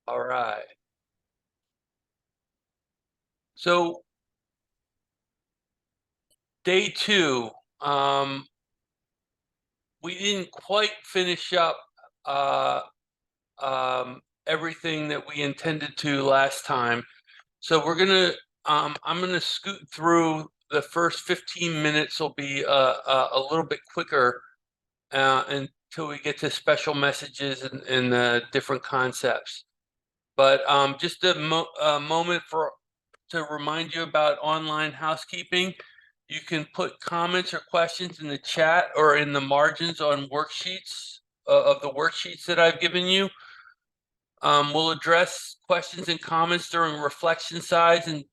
All right. So day two, um, we didn't quite finish up uh, everything that we intended to last time. So I'm gonna scoot through the first 15 minutes. Will be a little bit quicker until we get to special messages and different concepts. But just a moment to remind you about online housekeeping. You can put comments or questions in the chat or in the margins on worksheets of the worksheets that I've given you. We'll address questions and comments during reflection slides and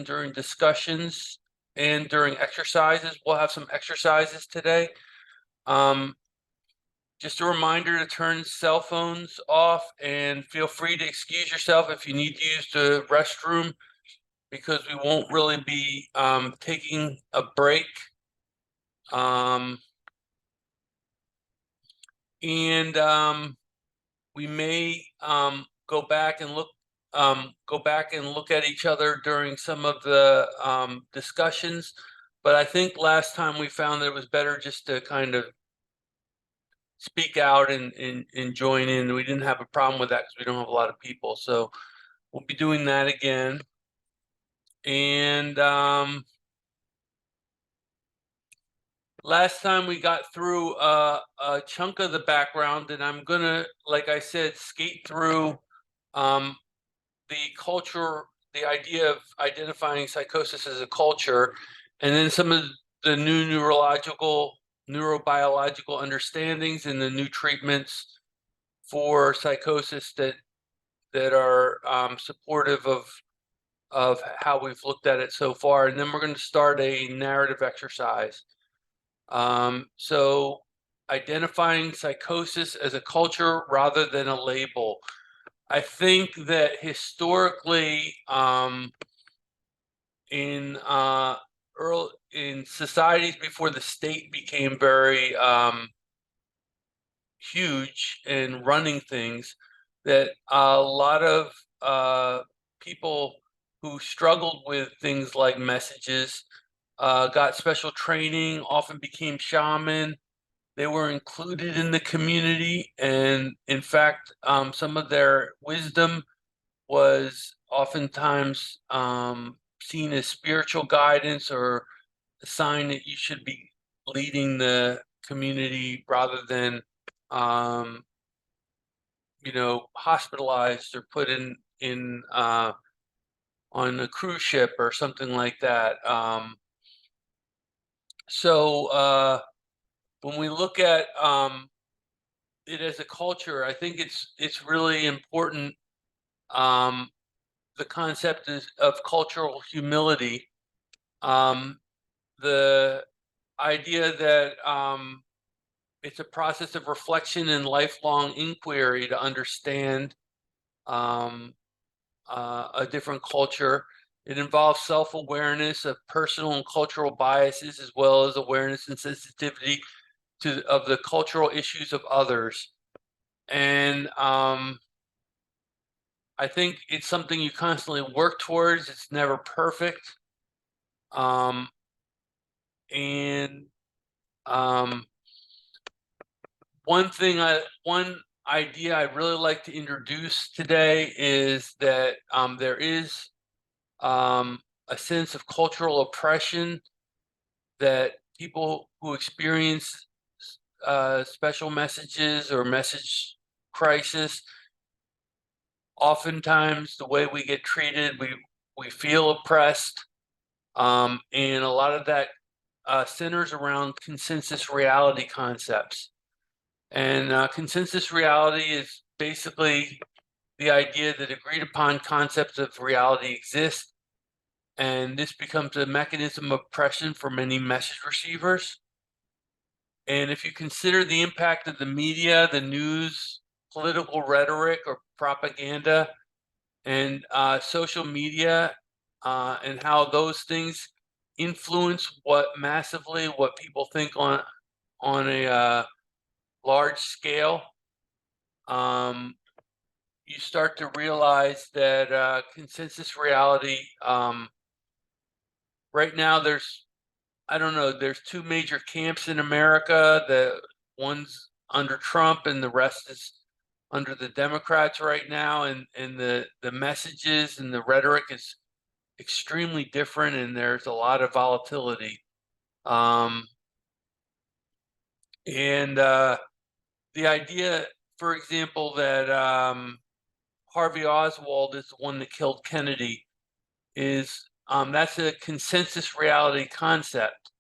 during discussions and during exercises. We'll have some exercises today. Just a reminder to turn cell phones off and feel free to excuse yourself if you need to use the restroom because we won't really be taking a break. And we may go back and look at each other during some of the discussions. But I think last time we found that it was better just to kind of speak out and join in. We didn't have a problem with that because we don't have a lot of people. So we'll be doing that again. And last time we got through a chunk of the background, and I'm gonna, like I said, skate through the culture, the idea of identifying psychosis as a culture, and then some of the new neurobiological understandings and the new treatments for psychosis that are supportive of how we've looked at it so far. And then we're going to start a narrative exercise. So identifying psychosis as a culture rather than a label. I think that historically, in societies before the state became very huge in running things, that a lot of people who struggled with things like messages got special training, often became shaman. They were included in the community, and in fact, some of their wisdom was oftentimes seen as spiritual guidance or a sign that you should be leading the community rather than um, hospitalized or put in on a cruise ship or something like that. So when we look at it as a culture, I think it's really important. The concept of cultural humility. The idea that it's a process of reflection and lifelong inquiry to understand a different culture. It involves self-awareness of personal and cultural biases, as well as awareness and sensitivity of the cultural issues of others. And I think it's something you constantly work towards. It's never perfect. And one idea I'd really like to introduce today is that there is a sense of cultural oppression that people who experience special messages or message crisis, oftentimes the way we get treated, we feel oppressed, and a lot of that centers around consensus reality concepts. And consensus reality is basically the idea that agreed upon concepts of reality exist, and this becomes a mechanism of oppression for many message receivers. And if you consider the impact of the media, the news, political rhetoric or propaganda, and social media, and how those things influence what people think on a large scale. you start to realize that consensus reality, right now I don't know, there's two major camps in America. One's under Trump and the rest is under the Democrats right now, and the messages and the rhetoric is extremely different, and there's a lot of volatility. And the idea, for example, that Harvey Oswald is the one that killed Kennedy is that's a consensus reality concept,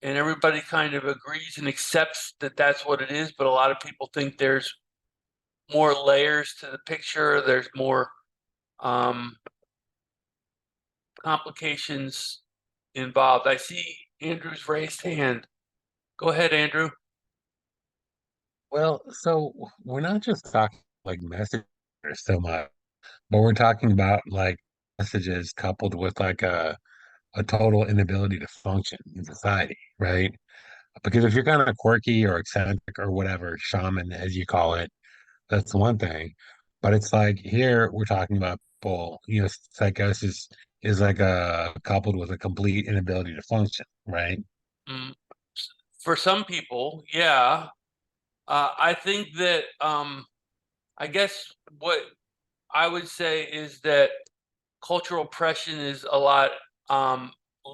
and everybody kind of agrees and accepts that that's what it is. But a lot of people think there's more layers to the picture. There's more complications involved. I see Andrew's raised hand. Go ahead, Andrew. Well, so we're not just talking like messages so much, but we're talking about like messages coupled with like a total inability to function in society, right? Because if you're kind of quirky or eccentric or whatever, shaman as you call it, that's one thing. But it's like here we're talking about people, psychosis is like coupled with a complete inability to function, right? Mm, for some people, yeah. I think that I guess what I would say is that cultural oppression is a lot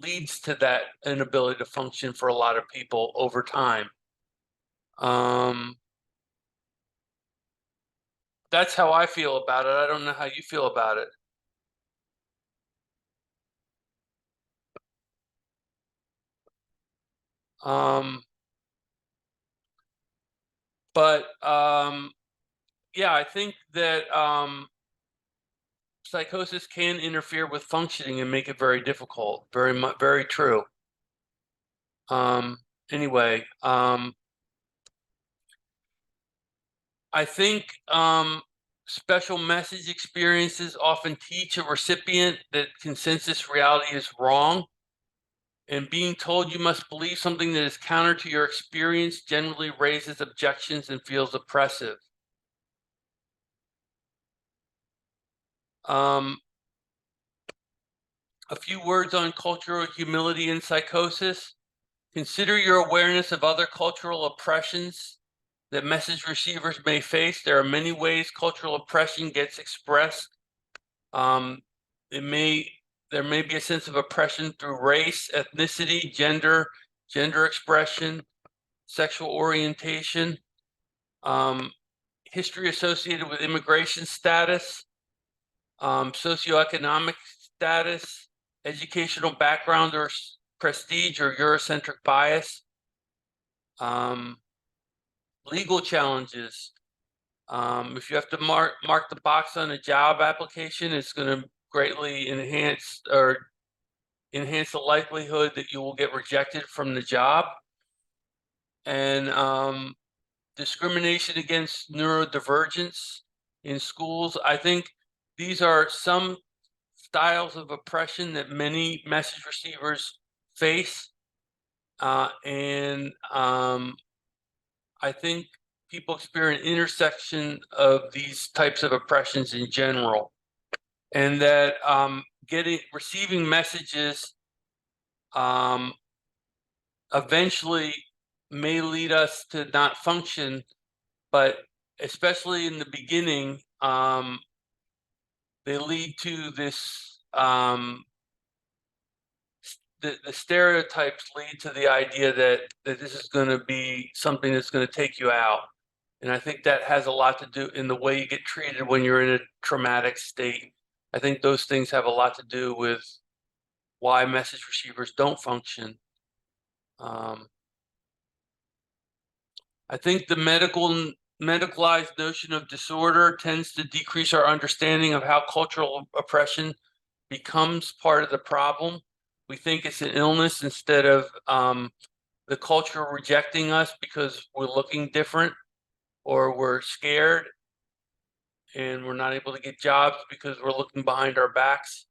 leads to that inability to function for a lot of people over time. Um, that's how I feel about it. I don't know how you feel about it. Um, but yeah, I think that psychosis can interfere with functioning and make it very difficult. Very much, very true. Um, anyway, I think special message experiences often teach a recipient that consensus reality is wrong, and being told you must believe something that is counter to your experience generally raises objections and feels oppressive. Um, a few words on cultural humility and psychosis. Consider your awareness of other cultural oppressions that message receivers may face. There are many ways cultural oppression gets expressed. Um, it may there may be a sense of oppression through race, ethnicity, gender expression, sexual orientation, history associated with immigration status, socioeconomic status, educational background or prestige or Eurocentric bias, legal challenges. If you have to mark the box on a job application, it's going to greatly enhance the likelihood that you will get rejected from the job. And discrimination against neurodivergence in schools. I think these are some styles of oppression that many message receivers face. And I think people experience an intersection of these types of oppressions in general, and that receiving messages eventually may lead us to not function, but especially in the beginning, they lead to this the stereotypes lead to the idea that this is going to be something that's going to take you out. And I think that has a lot to do in the way you get treated when you're in a traumatic state. I think those things have a lot to do with why message receivers don't function. I think the medicalized notion of disorder tends to decrease our understanding of how cultural oppression becomes part of the problem. We think it's an illness instead of the culture rejecting us because we're looking different or we're scared and we're not able to get jobs because we're looking behind our backs.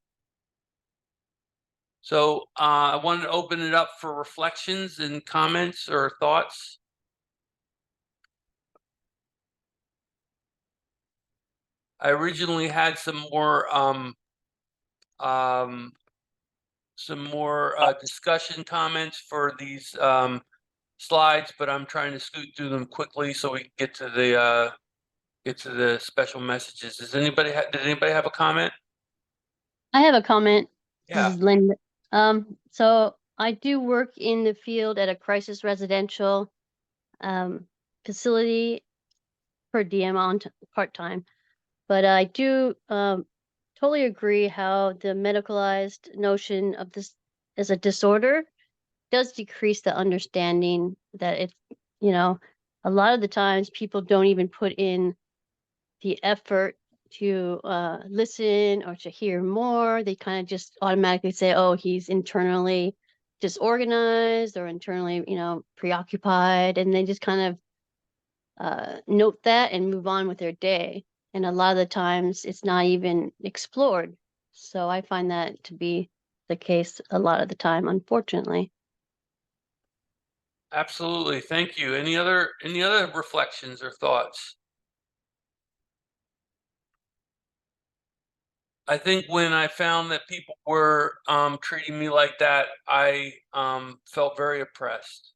So I wanted to open it up for reflections and comments or thoughts. I originally had some more discussion comments for these slides, but I'm trying to scoot through them quickly so we can get to the special messages. Did anybody have a comment? I have a comment. This Yeah. is Linda. So I do work in the field at a crisis residential facility per diem on part-time, but I do totally agree how the medicalized notion of this as a disorder does decrease the understanding that it's, a lot of the times people don't even put in the effort to listen or to hear more. They kind of just automatically say, oh, he's internally disorganized or internally, preoccupied. And they just kind of note that and move on with their day. And a lot of the times it's not even explored. So I find that to be the case a lot of the time, unfortunately. Absolutely. Thank you. Any other reflections or thoughts? I think when I found that people were treating me like that, I felt very oppressed.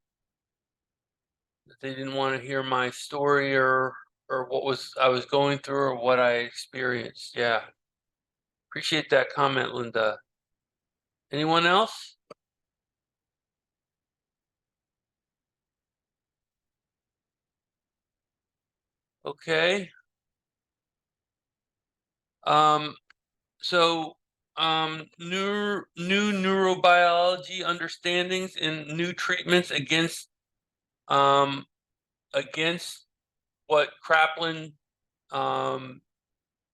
That they didn't want to hear my story or what I was going through or what I experienced. Yeah. Appreciate that comment, Linda. Anyone else? Okay. So new neurobiology understandings and new treatments against what Kraplin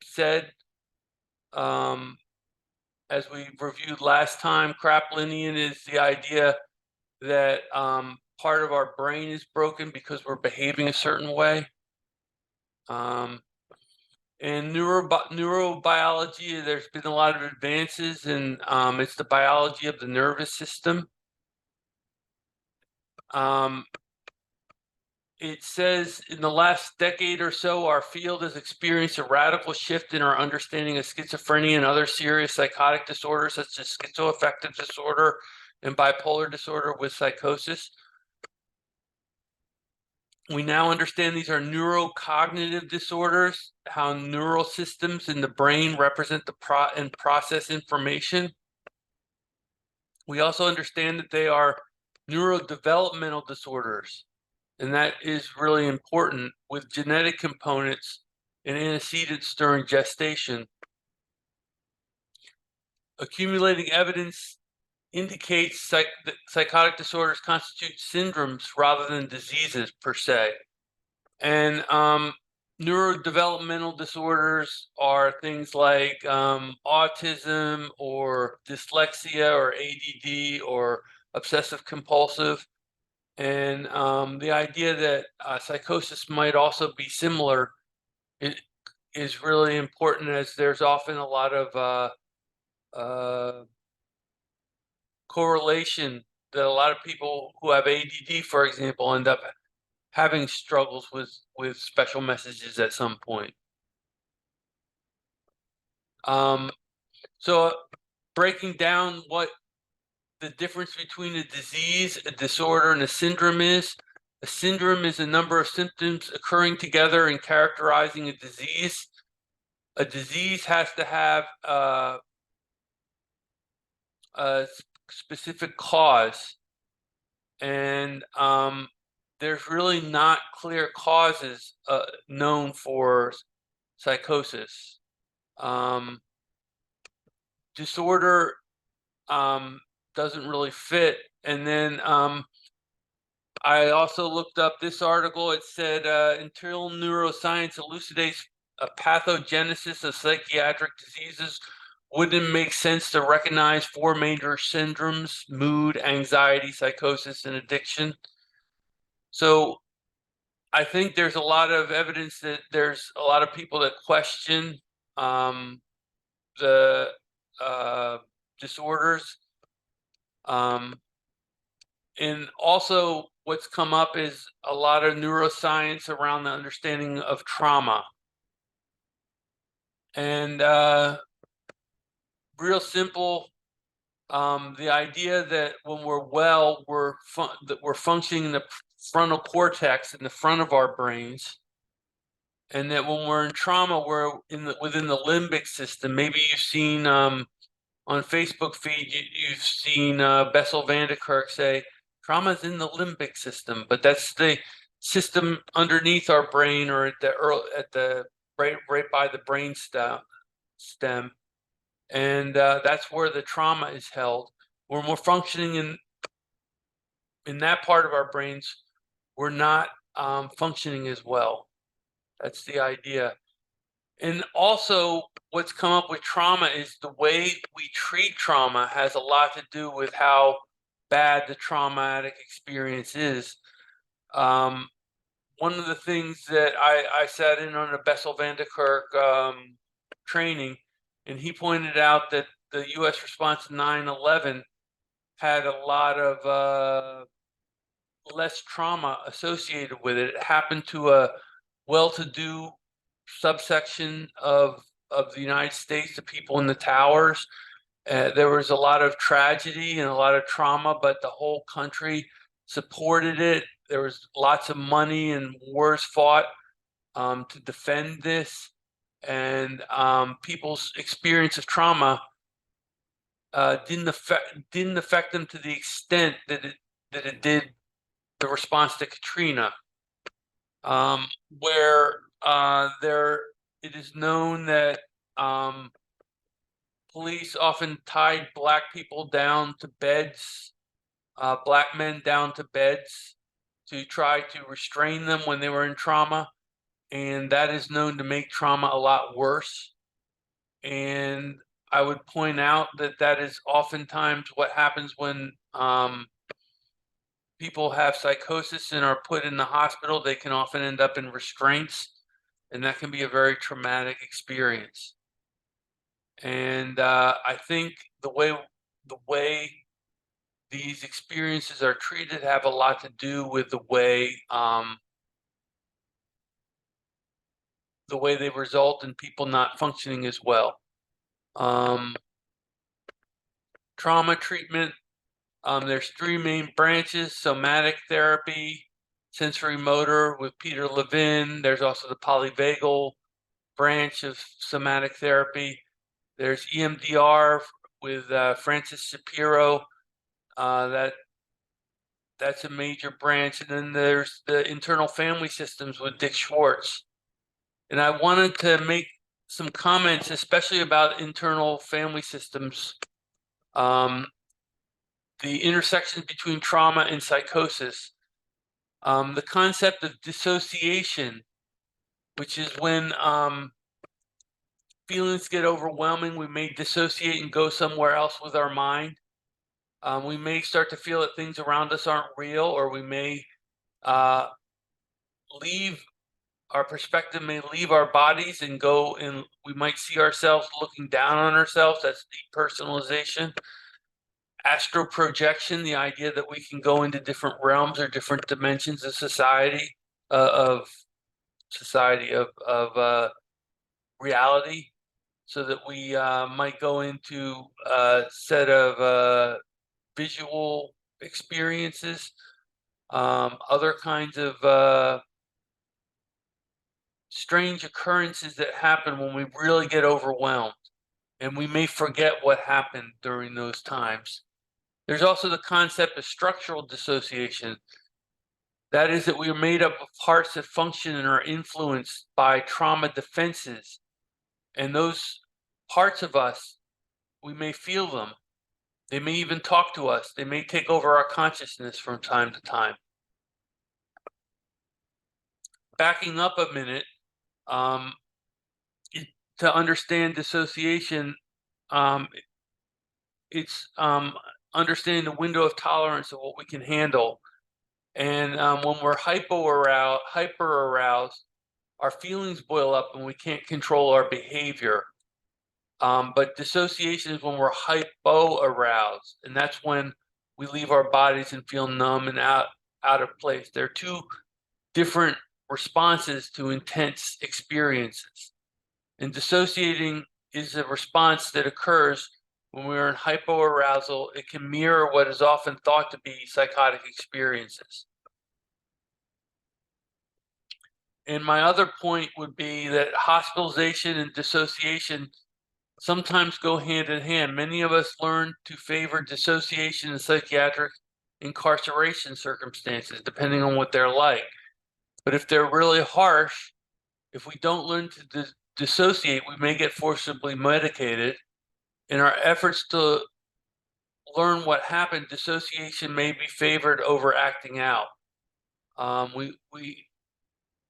said. As we reviewed last time, Kraplinian is the idea that part of our brain is broken because we're behaving a certain way. In neurobiology, there's been a lot of advances, and it's the biology of the nervous system. It says in the last decade or so, our field has experienced a radical shift in our understanding of schizophrenia and other serious psychotic disorders, such as schizoaffective disorder and bipolar disorder with psychosis. We now understand these are neurocognitive disorders, how neural systems in the brain represent and process information. We also understand that they are neurodevelopmental disorders, and that is really important, with genetic components and antecedents during gestation. Accumulating evidence indicates that psychotic disorders constitute syndromes rather than diseases per se. And neurodevelopmental disorders are things like autism or dyslexia or ADD or obsessive compulsive. And the idea that psychosis might also be similar is really important, as there's often a lot of correlation that a lot of people who have ADD, for example, end up having struggles with special messages at some point. So breaking down what the difference between a disease, a disorder, and a syndrome is. A syndrome is a number of symptoms occurring together and characterizing a disease. A disease has to have a specific cause, and there's really not clear causes known for psychosis. Disorder doesn't really fit. And then I also looked up this article. It said internal neuroscience elucidates a pathogenesis of psychiatric diseases. Wouldn't it make sense to recognize 4 major syndromes: mood, anxiety, psychosis, and addiction? So I think there's a lot of evidence that there's a lot of people that question the disorders. And also what's come up is a lot of neuroscience around the understanding of trauma. And real simple, the idea that when we're well, that we're functioning in the frontal cortex in the front of our brains, and that when we're in trauma, we're within the limbic system. Maybe you've seen on Facebook feed, you've seen Bessel van der Kolk say trauma's in the limbic system, but that's the system underneath our brain, or at the right by the brain stem, and that's where the trauma is held. When we're functioning in that part of our brains, we're not functioning as well. That's the idea. And also, what's come up with trauma is the way we treat trauma has a lot to do with how bad the traumatic experience is. One of the things that I sat in on a Bessel van der Kolk training, and he pointed out that the U.S. response to 9/11 had a lot of less trauma associated with it. It happened to a well-to-do subsection of the United States, the people in the towers. There was a lot of tragedy and a lot of trauma, but the whole country supported it. There was lots of money and wars fought to defend this, and people's experience of trauma didn't affect them to the extent that it did the response to Katrina, where it is known that police often tied Black people down to beds, Black men down to beds, to try to restrain them when they were in trauma, and that is known to make trauma a lot worse. And I would point out that that is oftentimes what happens when people have psychosis and are put in the hospital. They can often end up in restraints, and that can be a very traumatic experience. And I think the way these experiences are treated have a lot to do with the way they result in people not functioning as well. Trauma treatment, there's three main branches: somatic therapy, sensory motor with Peter Levin. There's also the polyvagal branch of somatic therapy. There's EMDR with Francis Shapiro. That's a major branch. And then there's the internal family systems with Dick Schwartz. And I wanted to make some comments, especially about internal family systems, the intersection between trauma and psychosis, the concept of dissociation, which is when feelings get overwhelming, we may dissociate and go somewhere else with our mind. We may start to feel that things around us aren't real, or we may our perspective may leave our bodies and go, and we might see ourselves looking down on ourselves. That's depersonalization. Astral projection, the idea that we can go into different realms or different dimensions of society, of reality, so that we might go into a set of visual experiences, other kinds of strange occurrences that happen when we really get overwhelmed, and we may forget what happened during those times. There's also the concept of structural dissociation. That is that we are made up of parts that function and are influenced by trauma defenses. And those parts of us, we may feel them. They may even talk to us. They may take over our consciousness from time to time. Backing up a minute, to understand dissociation, it's understanding the window of tolerance of what we can handle. And when we're hyper aroused, our feelings boil up and we can't control our behavior. But dissociation is when we're hypo aroused, and that's when we leave our bodies and feel numb and out of place. There are two different responses to intense experiences. And dissociating is a response that occurs when we are in hypoarousal. It can mirror what is often thought to be psychotic experiences. And my other point would be that hospitalization and dissociation sometimes go hand in hand. Many of us learn to favor dissociation in psychiatric incarceration circumstances, depending on what they're like. But if they're really harsh, if we don't learn to dissociate, we may get forcibly medicated. In our efforts to learn what happened, dissociation may be favored over acting out.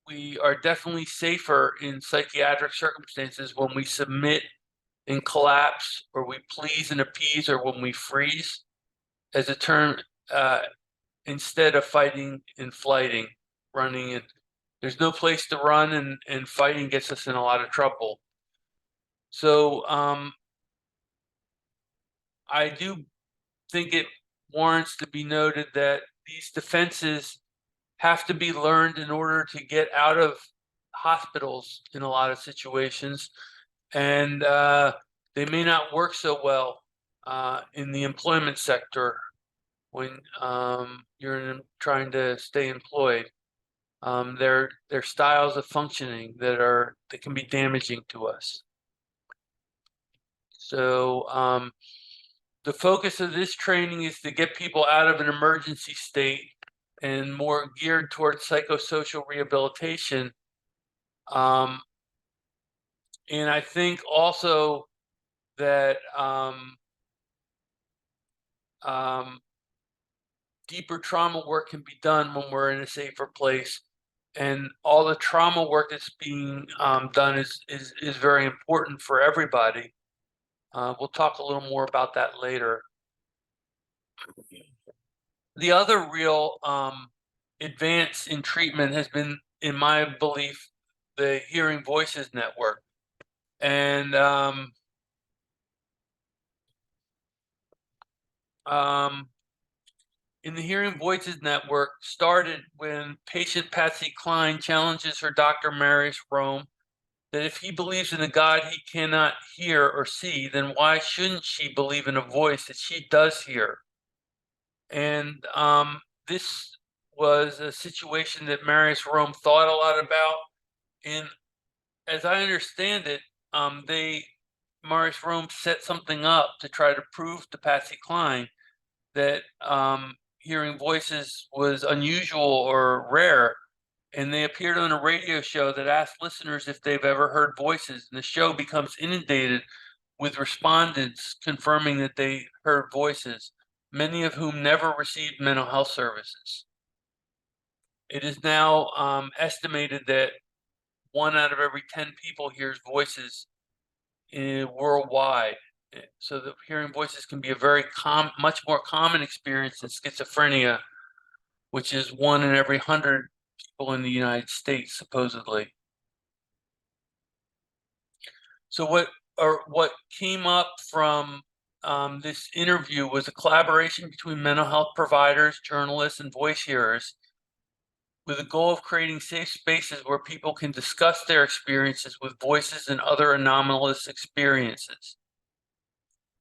We are definitely safer in psychiatric circumstances when we submit and collapse, or we please and appease, or when we freeze, as a term, instead of fighting and flighting, running. And there's no place to run, and fighting gets us in a lot of trouble. So I do think it warrants to be noted that these defenses have to be learned in order to get out of hospitals in a lot of situations. And they may not work so well in the employment sector when you're trying to stay employed. They're styles of functioning that can be damaging to us. So the focus of this training is to get people out of an emergency state and more geared towards psychosocial rehabilitation. And I think also that deeper trauma work can be done when we're in a safer place. And all the trauma work that's being done is very important for everybody. We'll talk a little more about that later. The other real advance in treatment has been, in my belief, the Hearing Voices Network. And in the Hearing Voices Network started when patient Patsy Cline challenges her doctor, Marius Rome, that if he believes in a God he cannot hear or see, then why shouldn't she believe in a voice that she does hear? And this was a situation that Marius Rome thought a lot about. And as I understand it, Marius Rome set something up to try to prove to Patsy Cline that hearing voices was unusual or rare. And they appeared on a radio show that asked listeners if they've ever heard voices. And the show becomes inundated with respondents confirming that they heard voices, many of whom never received mental health services. It is now estimated that 1 out of every 10 people hears voices worldwide. So the hearing voices can be a very much more common experience than schizophrenia, which is 1 in every 100 people in the United States, supposedly. So what came up from this interview was a collaboration between mental health providers, journalists, and voice hearers, with the goal of creating safe spaces where people can discuss their experiences with voices and other anomalous experiences.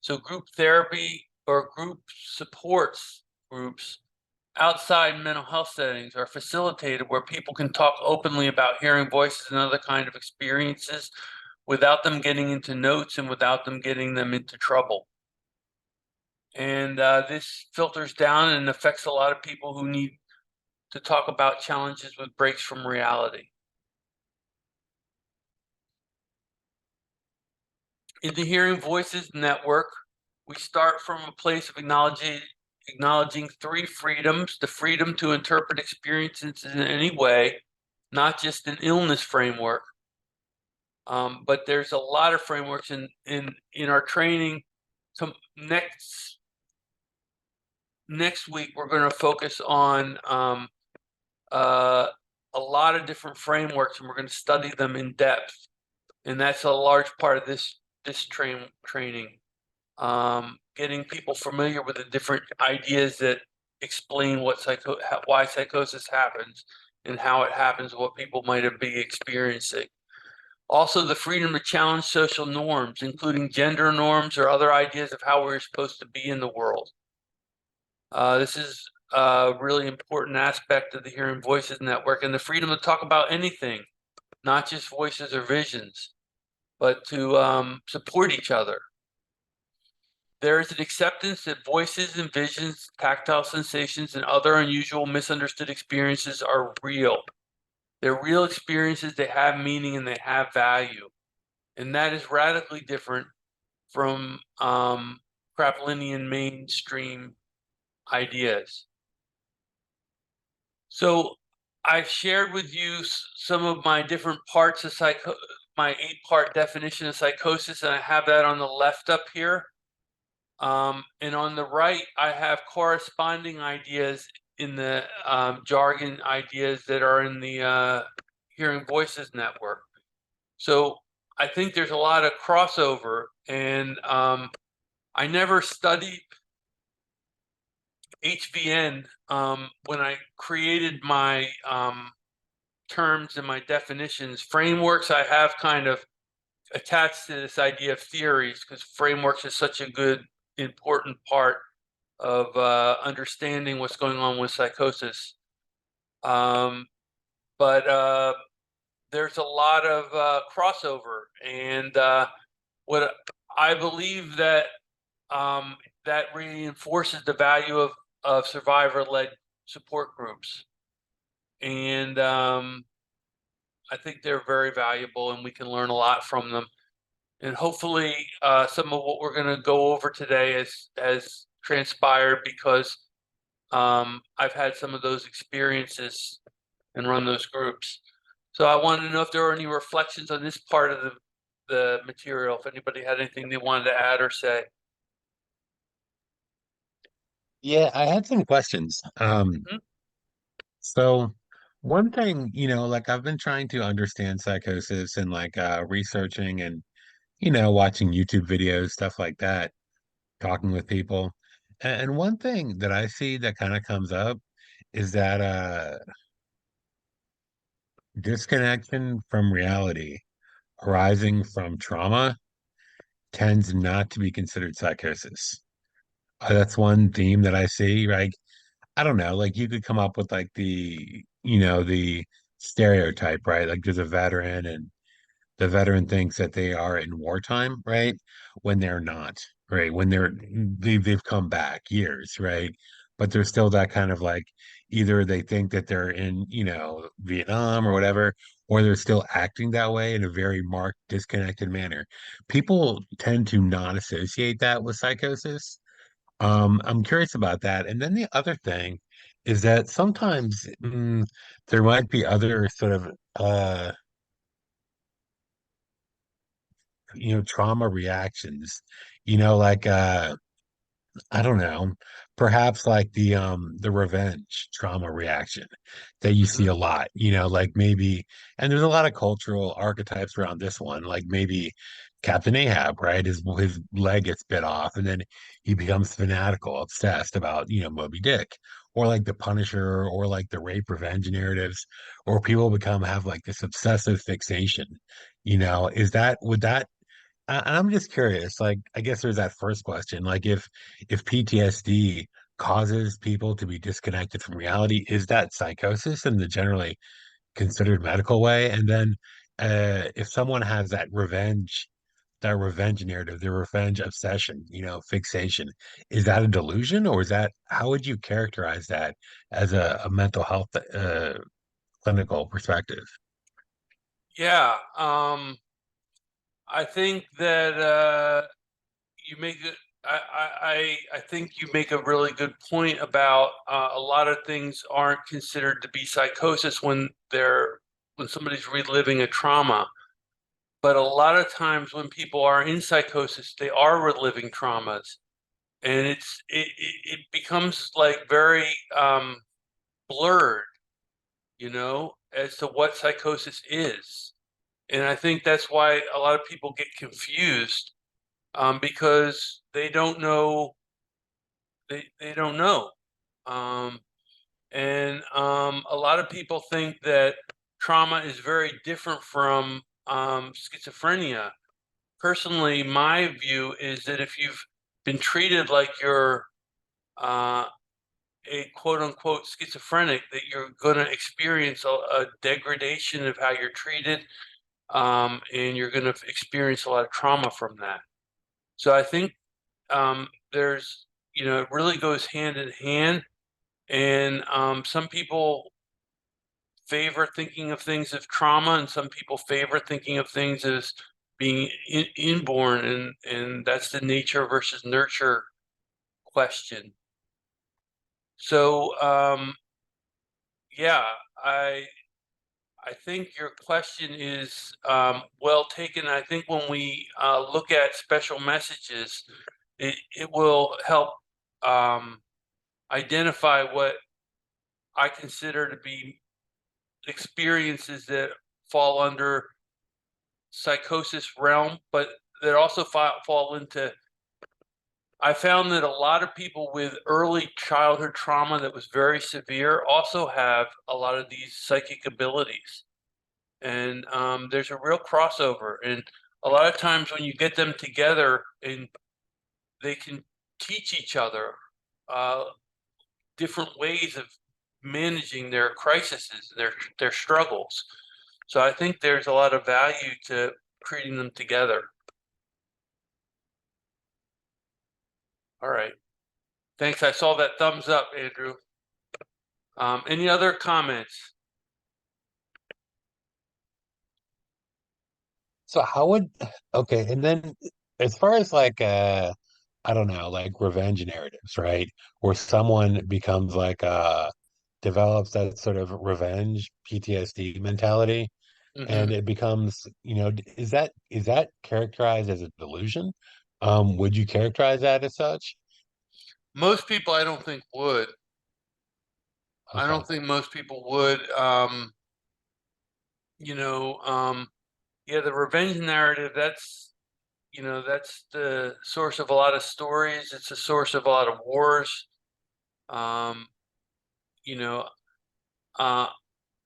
So group therapy or group supports groups outside mental health settings are facilitated where people can talk openly about hearing voices and other kind of experiences without them getting into notes and without them getting them into trouble. And this filters down and affects a lot of people who need to talk about challenges with breaks from reality. In the Hearing Voices Network, we start from a place of acknowledging 3 freedoms: the freedom to interpret experiences in any way, not just an illness framework. But there's a lot of frameworks in our training. So next week, we're going to focus on a lot of different frameworks, and we're going to study them in depth. And that's a large part of this training. Getting people familiar with the different ideas that explain why psychosis happens and how it happens, what people might be experiencing. Also, the freedom to challenge social norms, including gender norms or other ideas of how we're supposed to be in the world. This is a really important aspect of the Hearing Voices Network, and the freedom to talk about anything, not just voices or visions, but to support each other. There is an acceptance that voices and visions, tactile sensations, and other unusual misunderstood experiences are real. They're real experiences, they have meaning, and they have value. And that is radically different from Kraplinian mainstream ideas. So I've shared with you some of my different parts of my 8-part definition of psychosis, and I have that on the left up here. And on the right, I have corresponding ideas in the jargon ideas that are in the Hearing Voices Network. So I think there's a lot of crossover, and I never studied HVN when I created my terms and my definitions. Frameworks I have kind of attached to this idea of theories, because frameworks is such a good, important part of understanding what's going on with psychosis. But there's a lot of crossover, and what I believe that that reinforces the value of survivor-led support groups, and I think they're very valuable, and we can learn a lot from them. And hopefully, some of what we're going to go over today has transpired because I've had some of those experiences and run those groups. So I wanted to know if there were any reflections on this part of the material, if anybody had anything they wanted to add or say. Yeah, I had some questions. Mhm. So one thing, like I've been trying to understand psychosis and like researching and watching YouTube videos, stuff like that, talking with people. And one thing that I see that kind of comes up is that disconnection from reality arising from trauma tends not to be considered psychosis. That's one theme that I see. Like, I don't know, like you could come up with like the stereotype, right? Like there's a veteran and the veteran thinks that they are in wartime, right? When they're not, right? When they've come back years, right? But there's still that kind of like either they think that they're in, Vietnam or whatever, or they're still acting that way in a very marked, disconnected manner. People tend to not associate that with psychosis. I'm curious about that. And then the other thing is that sometimes there might be other sort of trauma reactions, like I don't know, perhaps like the revenge trauma reaction that you see Mhm. a lot, like maybe, and there's a lot of cultural archetypes around this one, like maybe Captain Ahab, right? His leg gets bit off and then he becomes fanatical, obsessed about, Moby Dick, or like the Punisher, or like the rape revenge narratives, or people have like this obsessive fixation, would that and I'm just curious, like, I guess there's that first question, like if PTSD causes people to be disconnected from reality, is that psychosis in the generally considered medical way? And then if someone has that revenge narrative, their revenge obsession, fixation, is that a delusion, or is that how would you characterize that as a mental health clinical perspective? Yeah, I think that you make it. I think you make a really good point about a lot of things aren't considered to be psychosis when somebody's reliving a trauma. But a lot of times when people are in psychosis, they are reliving traumas, and it becomes like very blurred, as to what psychosis is. And I think that's why a lot of people get confused because they don't know. They don't know. Um, and a lot of people think that trauma is very different from schizophrenia. Personally, my view is that if you've been treated like you're a quote unquote schizophrenic, that you're going to experience a degradation of how you're treated, and you're going to experience a lot of trauma from that. So I think there's, it really goes hand in hand. And some people favor thinking of things as trauma, and some people favor thinking of things as being inborn, and that's the nature versus nurture question. So yeah, I think your question is well taken. I think when we look at special messages, it will help identify what I consider to be experiences that fall under psychosis realm, but that also fall into. I found that a lot of people with early childhood trauma that was very severe also have a lot of these psychic abilities. And there's a real crossover. And a lot of times when you get them together and they can teach each other different ways of managing their crises, their struggles. So I think there's a lot of value to treating them together. All right. Thanks. I saw that thumbs up, Andrew. Any other comments? So how would okay, and then as far as like I don't know, like revenge narratives, right? Where someone becomes like develops that sort of revenge PTSD mentality Hmm. and it becomes, is that characterized as a delusion? Would you characterize that as such? Most people, I don't think would. I Okay. don't think most people would. You know, yeah, the revenge narrative, that's the source of a lot of stories. It's the source of a lot of wars. Um, you know, uh,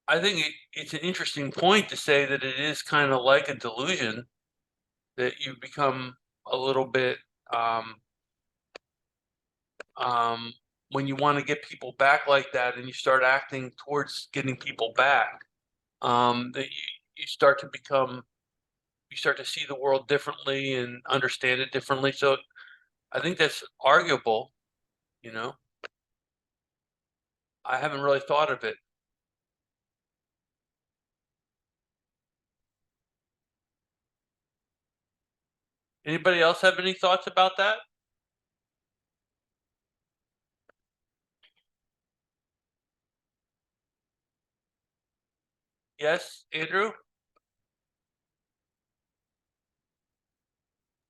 I think it's an interesting point to say that it is kind of like a delusion, that you become a little bit um, um, when you want to get people back like that, and you start acting towards getting people back, that you start to become, you start to see the world differently and understand it differently. So I think that's arguable. You know, I haven't really thought of it. Anybody else have any thoughts about that? Yes, Andrew?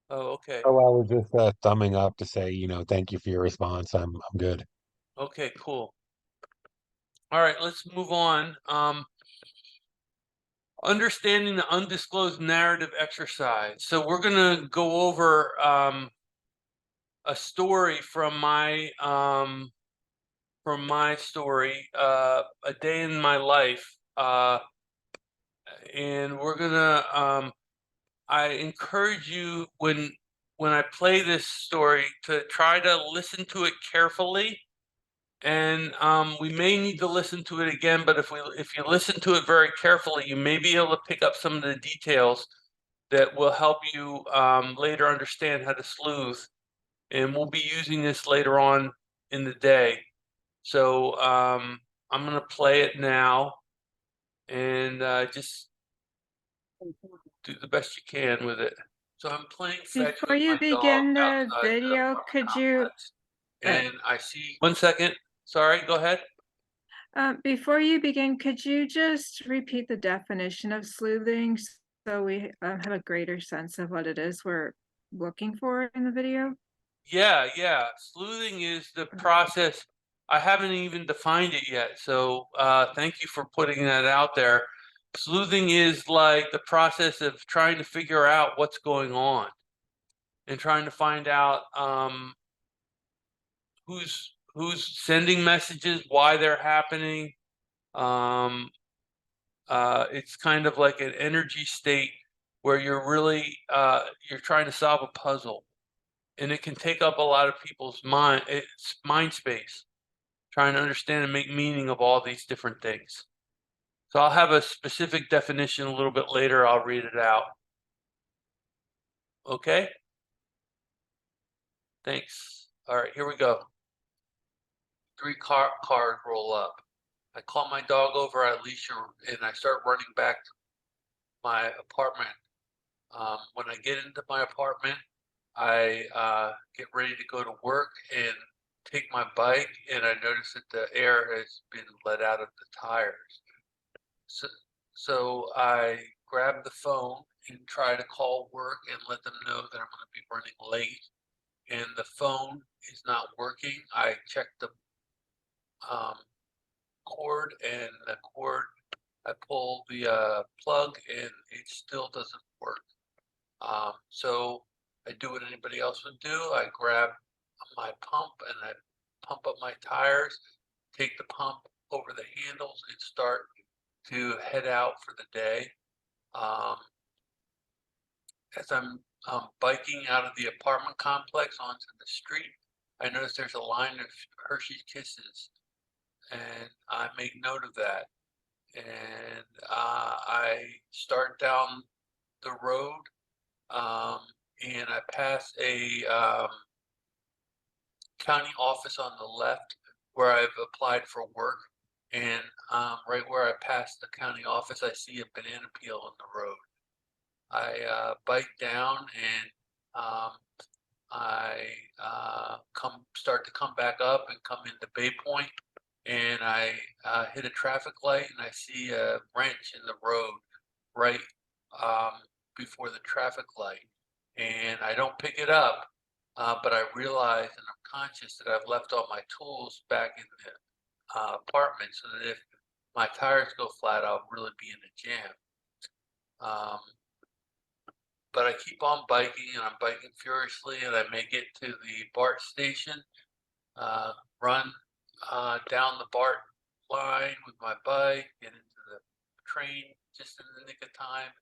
Oh, okay. Oh, I was just thumbing up to say, thank you for your response. I'm good. Okay, cool. All right, let's move on. Understanding the undisclosed narrative exercise. So we're gonna go over a story from my story, a day in my life, and we're gonna. I encourage you, when I play this story, to try to listen to it carefully. And we may need to listen to it again, but if you listen to it very carefully, you may be able to pick up some of the details that will help you later understand how to sleuth. And we'll be using this later on in the day. So I'm going to play it now, and just do the best you can with it. So I'm playing fetch Before with you my dog begin the outside the video, apartment could you, complex, and I see. One second. Sorry. Go ahead. before you begin, could you just repeat the definition of sleuthing so we have a greater sense of what it is we're looking for in the video? Yeah, yeah. Sleuthing is the process. I haven't even defined it yet, so thank you for putting that out there. Sleuthing is like the process of trying to figure out what's going on and trying to find out who's sending messages, why they're happening, um, It's kind of like an energy state where you're really you're trying to solve a puzzle, and it can take up a lot of people's mind space, trying to understand and make meaning of all these different things. So I'll have a specific definition a little bit later. I'll read it out. Okay? Thanks. All right, here we go. Three cars roll up. I call my dog over, I leash her, and I start running back to my apartment. When I get into my apartment, I get ready to go to work and take my bike, and I notice that the air has been let out of the tires. So I grab the phone and try to call work and let them know that I'm going to be running late, and the phone is not working. I check the cord, and the cord, I pull the plug, and it still doesn't work. So I do what anybody else would do. I grab my pump and I pump up my tires, take the pump over the handles, and start to head out for the day. As I'm biking out of the apartment complex onto the street, I notice there's a line of Hershey's Kisses, and I make note of that. And I start down the road, and I pass a county office on the left where I've applied for work. And right where I pass the county office, I see a banana peel on the road. I bike down, and I start to come back up and come into Bay Point, and I hit a traffic light, and I see a wrench in the road right before the traffic light, and I don't pick it up, but I realize and I'm conscious that I've left all my tools back in the apartment, so that if my tires go flat, I'll really be in a jam. But I keep on biking, and I'm biking furiously, and I make it to the BART station, run down the BART line with my bike, get into the train just in the nick of time,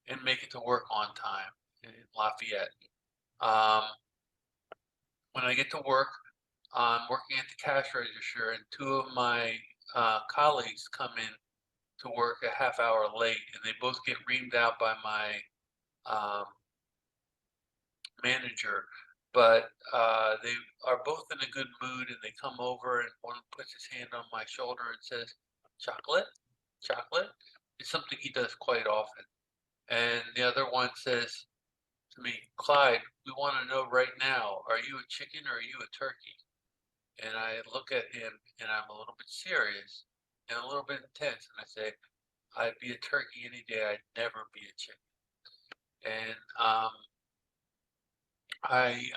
and make it to work on time in Lafayette. When I get to work, I'm working at the cash register, and two of my colleagues come in to work a half hour late, and they both get reamed out by my manager, but they are both in a good mood, and they come over, and one puts his hand on my shoulder and says, "Chocolate? Chocolate?" It's something he does quite often. And the other one says to me, "Clyde, we want to know right now, are you a chicken or are you a turkey?" And I look at him, and I'm a little bit serious and a little bit intense, and I say, "I'd be a turkey any day, I'd never be a chicken." And I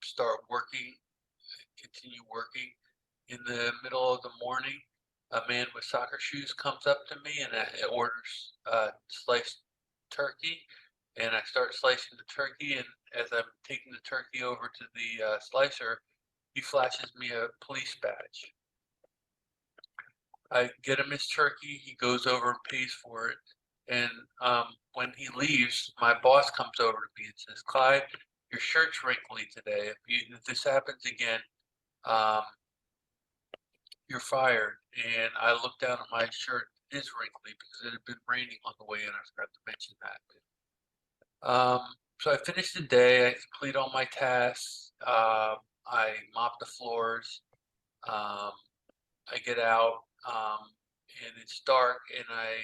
start working, continue working. In the middle of the morning, a man with soccer shoes comes up to me and orders sliced turkey, and I start slicing the turkey, and as I'm taking the turkey over to the slicer, he flashes me a police badge. I get him his turkey, he goes over and pays for it, and when he leaves, my boss comes over to me and says, "Clyde, your shirt's wrinkly today. If this happens again, you're fired." And I looked down at my shirt. It is wrinkly because it had been raining on the way in. I forgot to mention that. So I finished the day. I complete all my tasks. I mop the floors. I get out, and it's dark, and I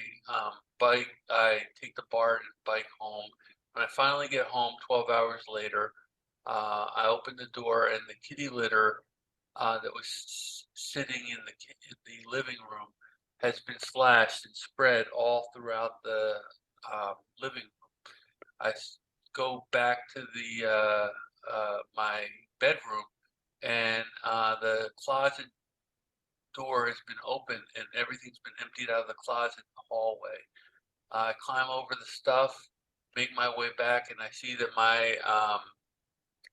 bike. I take the BART and bike home. When I finally get home, 12 hours later, I open the door, and the kitty litter that was sitting in the living room has been slashed and spread all throughout the living room. I go back to the my bedroom, and the closet door has been opened, and everything's been emptied out of the closet in the hallway. I climb over the stuff, make my way back, and I see that my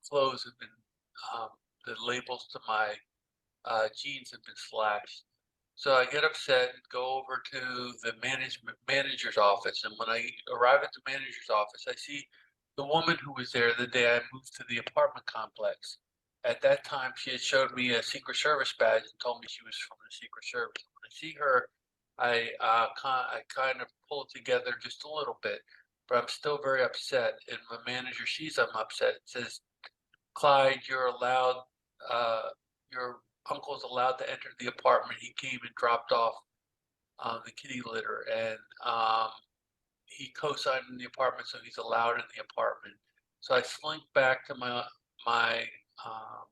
clothes have been, the labels to my jeans have been slashed. So I get upset and go over to the manager's office. And when I arrive at the manager's office, I see the woman who was there the day I moved to the apartment complex. At that time, she had showed me a Secret Service badge and told me she was from the Secret Service. When I see her, I kind of pull it together just a little bit, but I'm still very upset. And my manager sees I'm upset. Says, "Clyde, you're allowed. Your uncle's allowed to enter the apartment. He came and dropped off the kitty litter, and he co-signed in the apartment, so he's allowed in the apartment." So I slink back to my um,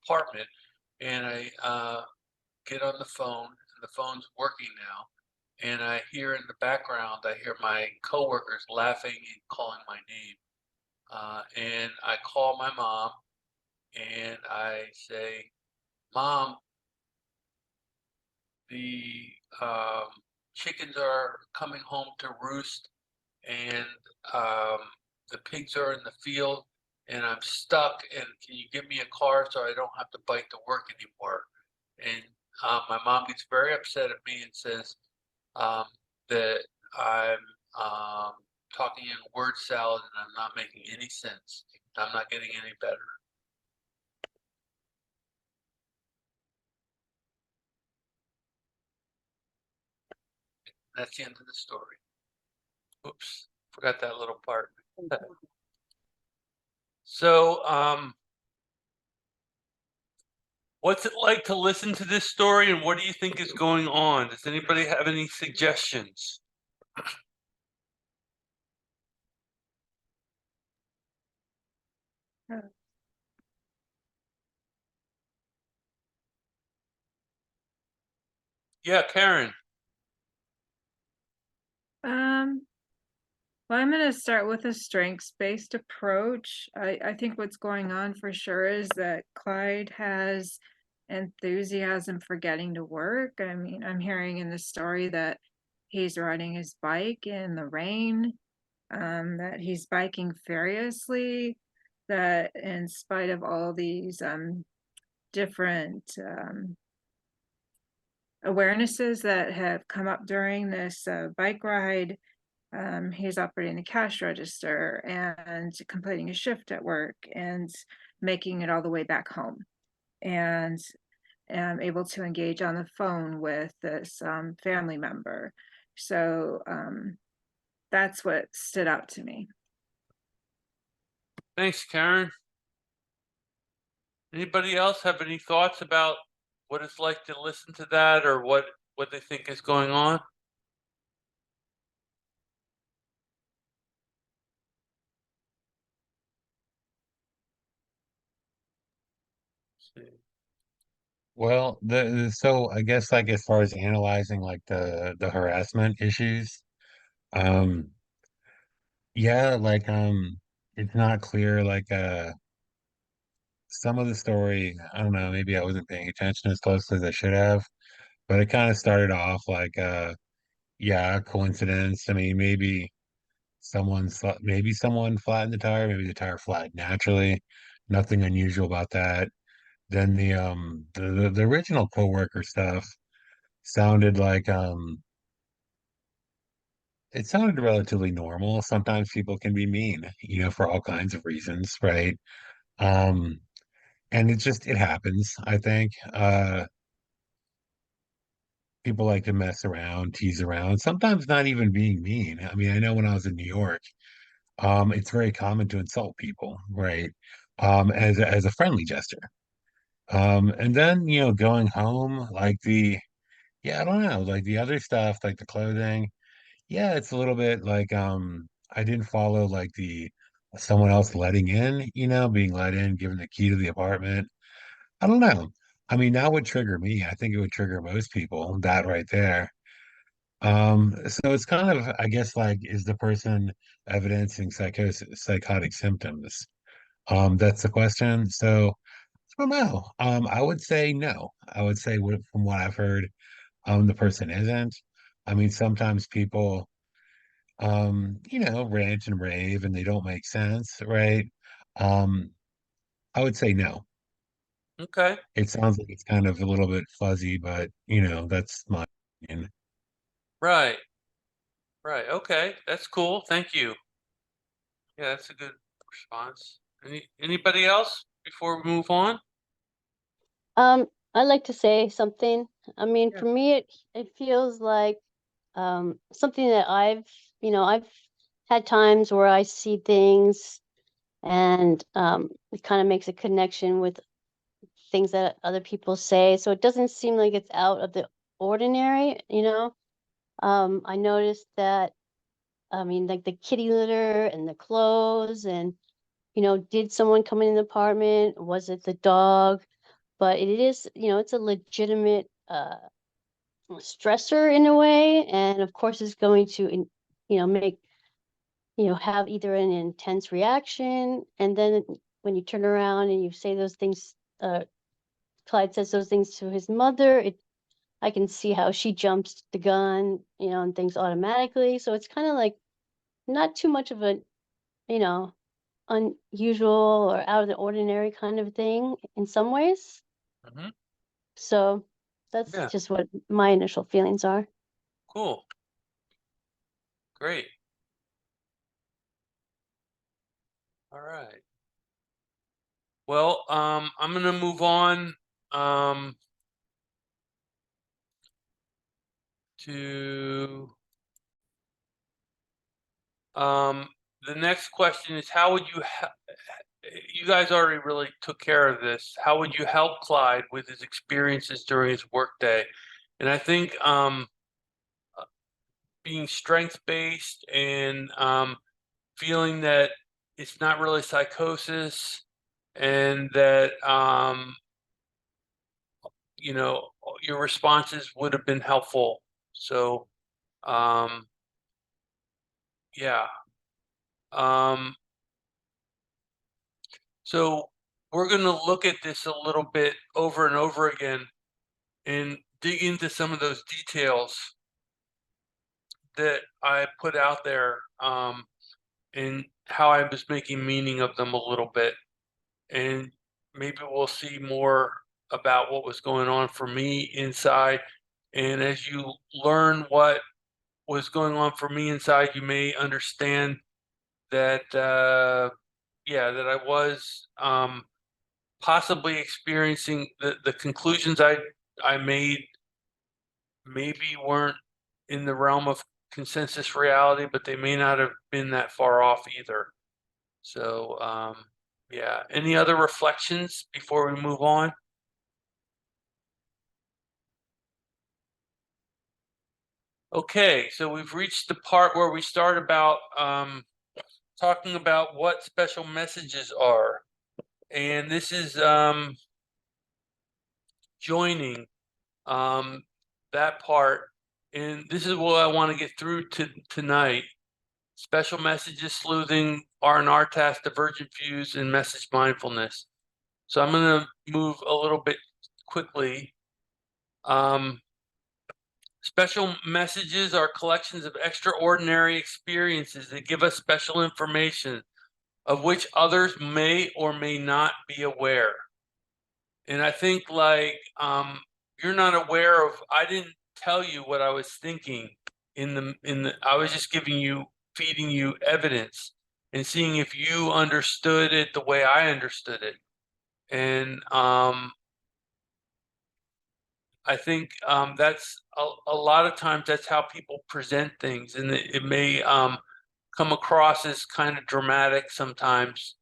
apartment, and I get on the phone, and the phone's working now. And I hear in the background, I hear my coworkers laughing and calling my name. And I call my mom, and I say, "Mom, the chickens are coming home to roost, and um, the pigs are in the field, and I'm stuck. And can you give me a car so I don't have to bike to work anymore?" And my mom gets very upset at me and says um, that I'm talking in word salad and I'm not making any sense. I'm not getting any better. That's the end of the story. Oops, forgot that little part. So, what's it like to listen to this story, and what do you think is going on? Does anybody have any suggestions? Yeah, Karen. Well, I'm going to start with a strengths-based approach. I think what's going on for sure is that Clyde has enthusiasm for getting to work. I mean, I'm hearing in the story that he's riding his bike in the rain, that he's biking furiously, that in spite of all these different awarenesses that have come up during this bike ride, he's operating the cash register and completing a shift at work and making it all the way back home, and able to engage on the phone with this family member. So that's what stood out to me. Thanks, Karen. Anybody else have any thoughts about what it's like to listen to that, or what they think is going on? Well, so I guess like as far as analyzing like the harassment issues, um, yeah, like it's not clear like some of the story, I don't know, maybe I wasn't paying attention as closely as I should have, but it kind of started off like yeah, coincidence. I mean, maybe someone flattened the tire, maybe the tire flattened naturally. Nothing unusual about that. Then the original coworker stuff sounded like it sounded relatively normal. Sometimes people can be mean, for all kinds of reasons, right? Um, and it happens, I think. People like to mess around, tease around, sometimes not even being mean. I mean, I know when I was in New York, it's very common to insult people, right? As a friendly gesture. And then, going home, yeah, I don't know, like the other stuff, like the clothing, yeah, it's a little bit like I didn't follow like the someone else letting in, being let in, given the key to the apartment. I don't know. I mean, that would trigger me. I think it would trigger most people, that right there. So it's kind of, I guess, like, is the person evidencing psychotic symptoms? That's the question. So I don't know. I would say no. I would say from what I've heard, the person isn't. I mean, sometimes people rant and rave and they don't make sense, right? Um, I would say no. Okay. It sounds like it's kind of a little bit fuzzy, but that's my opinion. Right. Right. Okay. That's cool. Thank you. Yeah, that's a good response. Anybody else before we move on? I'd like to say something. I mean, Yeah. for me, it feels like something that I've had times where I see things and it kind of makes a connection with things that other people say. So it doesn't seem like it's out of the ordinary, you know. I noticed that, I mean, like the kitty litter and the clothes and, did someone come in the apartment? Was it the dog? But it is, it's a legitimate stressor in a way. And of course, it's going to, make, have either an intense reaction. And then when you turn around and you say those things, Clyde says those things to his mother, I can see how she jumps the gun, and things automatically. So it's kind of like not too much of a, you know, unusual or out of the ordinary kind of thing in some ways. Hmm. So that's Yeah. just what my initial feelings are. Cool. Great. All right. Well, I'm gonna move on to the next question is how would you guys already really took care of this. How would you help Clyde with his experiences during his workday? And I think being strength-based and feeling that it's not really psychosis and that you know your responses would have been helpful. So um yeah. Um so we're going to look at this a little bit over and over again and dig into some of those details that I put out there, and how I was making meaning of them a little bit. And maybe we'll see more about what was going on for me inside. And as you learn what was going on for me inside, you may understand that, yeah, that I was possibly experiencing the conclusions I made maybe weren't in the realm of consensus reality, but they may not have been that far off either. So, yeah. Any other reflections before we move on? Okay, so we've reached the part where we start about talking about what special messages are. And this is joining that part. And this is what I want to get through tonight. Special messages, sleuthing, R&R task, divergent views, and message mindfulness. So I'm going to move a little bit quickly. Special messages are collections of extraordinary experiences that give us special information of which others may or may not be aware. And I think you're not aware of, I didn't tell you what I was thinking I was just feeding you evidence and seeing if you understood it the way I understood it. And I think that's a lot of times that's how people present things, and it may come across as kind of dramatic sometimes.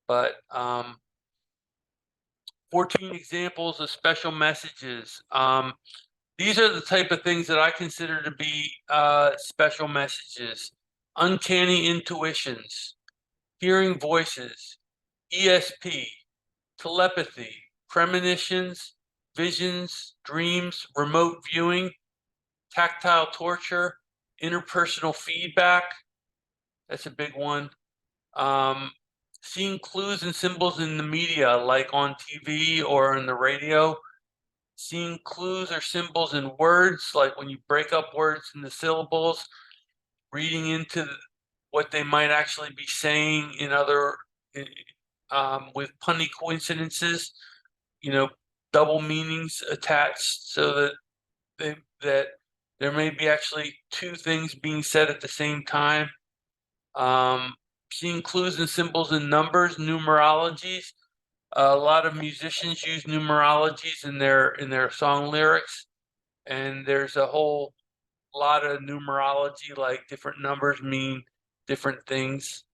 But 14 examples of special messages. These are the type of things that I consider to be special messages: uncanny intuitions, hearing voices, ESP, telepathy, premonitions, visions, dreams, remote viewing, tactile torture, interpersonal feedback. That's a big one. Seeing clues and symbols in the media, like on TV or in the radio. Seeing clues or symbols in words, like when you break up words into syllables, reading into what they might actually be saying in other, with punny coincidences. double meanings attached so that that there may be actually two things being said at the same time. Seeing clues and symbols in numbers, numerologies. A lot of musicians use numerologies in their song lyrics, and there's a whole lot of numerology, like different numbers mean different things.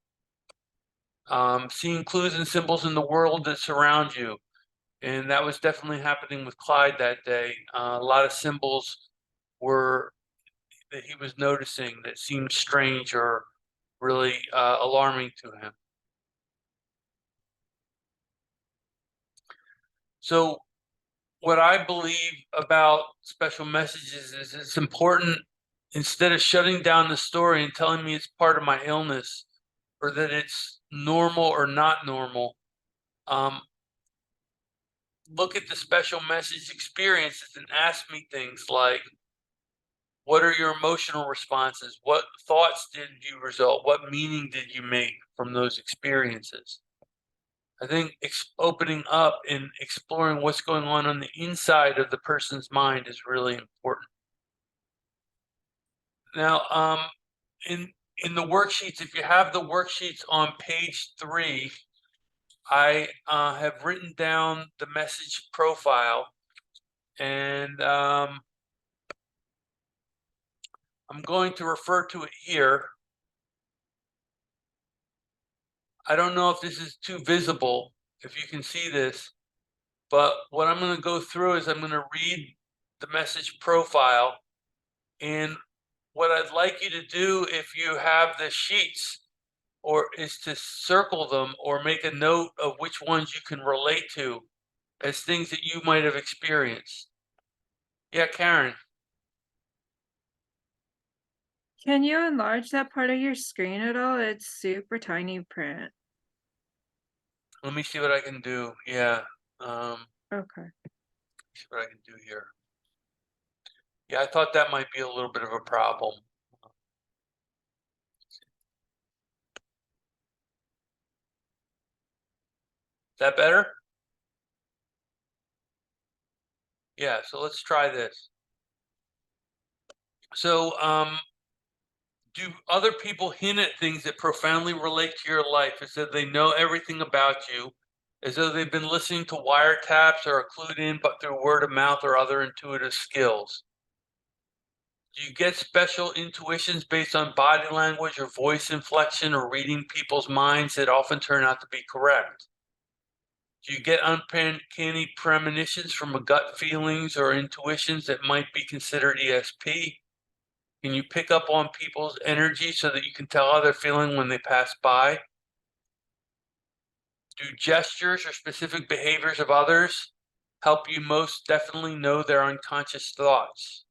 Seeing clues and symbols in the world that surround you. And that was definitely happening with Clyde that day. A lot of symbols were that he was noticing that seemed strange or really alarming to him. So what I believe about special messages is it's important, instead of shutting down the story and telling me it's part of my illness or that it's normal or not normal, look at the special message experiences and ask me things like, what are your emotional responses? What thoughts did you result? What meaning did you make from those experiences? I think opening up and exploring what's going on the inside of the person's mind is really important. Now, in the worksheets, if you have the worksheets on page 3, I have written down the message profile, and I'm going to refer to it here. I don't know if this is too visible, if you can see this, but what I'm going to go through is I'm going to read the message profile, and what I'd like you to do if you have the sheets is to circle them or make a note of which ones you can relate to as things that you might have experienced. Yeah, Karen. Can you enlarge that part of your screen at all? It's super tiny print. Let me see what I can do. Yeah. Okay. See what I can do here. Yeah, I thought that might be a little bit of a problem. Is that better? Yeah, so let's try this. So, do other people hint at things that profoundly relate to your life as though they know everything about you, as though they've been listening to wiretaps or are clued in but through word of mouth or other intuitive skills? Do you get special intuitions based on body language or voice inflection or reading people's minds that often turn out to be correct? Do you get uncanny premonitions from a gut feelings or intuitions that might be considered ESP? Can you pick up on people's energy so that you can tell how they're feeling when they pass by? Do gestures or specific behaviors of others help you most definitely know their unconscious thoughts?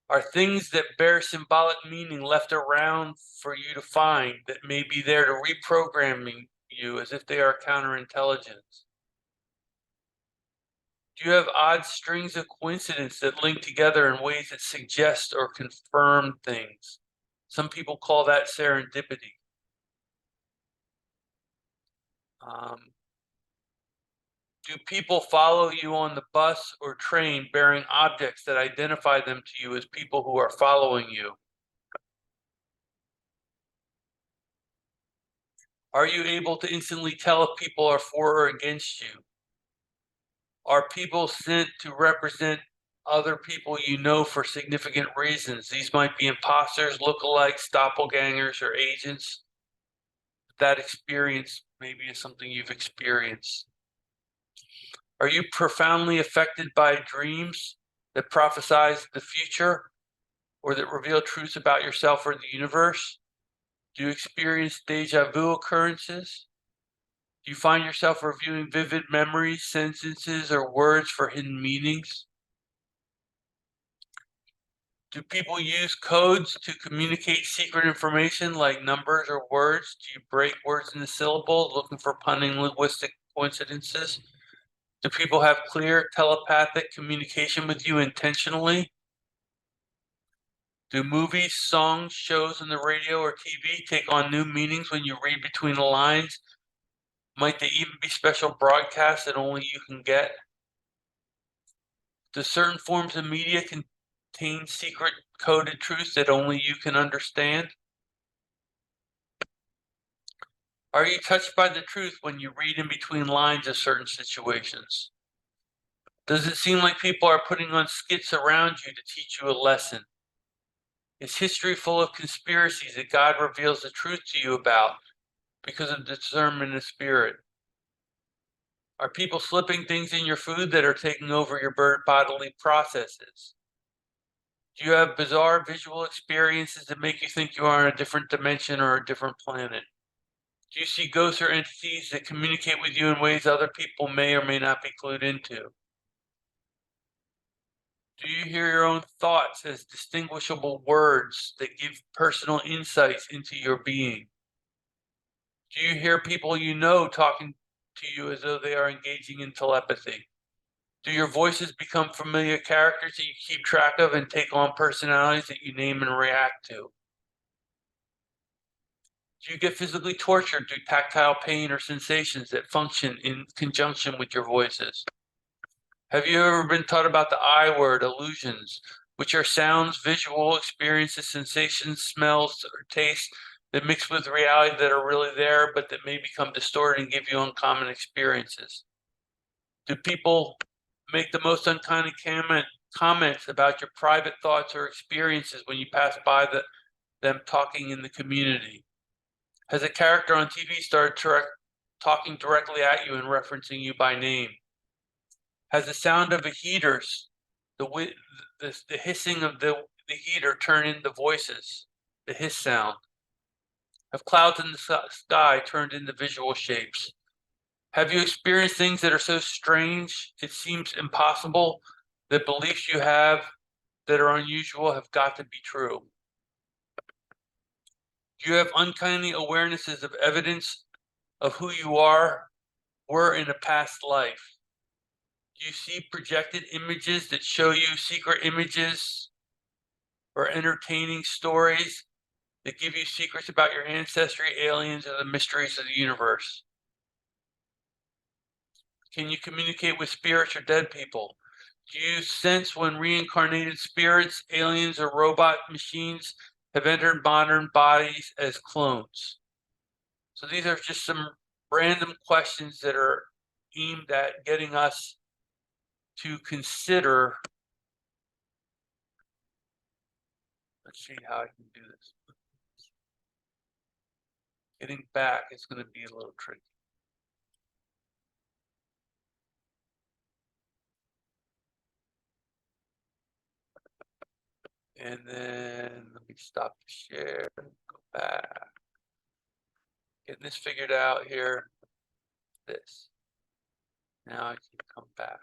Are things that bear symbolic meaning left around for you to find that may be there to reprogramming you as if they are counterintelligence? Do you have odd strings of coincidence that link together in ways that suggest or confirm things? Some people call that serendipity. Do people follow you on the bus or train bearing objects that identify them to you as people who are following you? Are you able to instantly tell if people are for or against you? Are people sent to represent other people you know for significant reasons? These might be imposters, lookalikes, doppelgangers, or agents. That experience maybe is something you've experienced. Are you profoundly affected by dreams that prophesize the future or that reveal truths about yourself or the universe? Do you experience deja vu occurrences? Do you find yourself reviewing vivid memories, sentences, or words for hidden meanings? Do people use codes to communicate secret information like numbers or words? Do you break words into syllables looking for punning linguistic coincidences? Do people have clear telepathic communication with you intentionally? Do movies, songs, shows on the radio or TV take on new meanings when you read between the lines Might they even be special broadcasts that only you can get? Do certain forms of media contain secret coded truths that only you can understand? Are you touched by the truth when you read in between lines of certain situations? Does it seem like people are putting on skits around you to teach you a lesson? Is history full of conspiracies that God reveals the truth to you about because of discernment of spirit? Are people slipping things in your food that are taking over your bodily processes? Do you have bizarre visual experiences that make you think you are in a different dimension or a different planet? Do you see ghosts or entities that communicate with you in ways other people may or may not be clued into? Do you hear your own thoughts as distinguishable words that give personal insights into your being? Do you hear people you know talking to you as though they are engaging in telepathy? Do your voices become familiar characters that you keep track of and take on personalities that you name and react to? Do you get physically tortured through tactile pain or sensations that function in conjunction with your voices? Have you ever been taught about the I word, illusions, which are sounds, visual experiences, sensations, smells, or tastes that mix with reality that are really there, but that may become distorted and give you uncommon experiences? Do people make the most unkind comments about your private thoughts or experiences when you pass by them talking in the community? Has a character on TV started talking directly at you and referencing you by name? Has the sound of a heater, the hissing of the heater turned into voices, the hiss sound? Have clouds in the sky turned into visual shapes? Have you experienced things that are so strange it seems impossible that beliefs you have that are unusual have got to be true? Do you have uncanny awarenesses of evidence of who you were in a past life? Do you see projected images that show you secret images or entertaining stories that give you secrets about your ancestry, aliens, or the mysteries of the universe? Can you communicate with spirits or dead people? Do you sense when reincarnated spirits, aliens, or robot machines have entered modern bodies as clones? So these are just some random questions that are aimed at getting us to consider. Let's see how I can do this. Getting back is going to be a little tricky. And then let me stop the share, go back. Getting this figured out here. This. Now I can come back.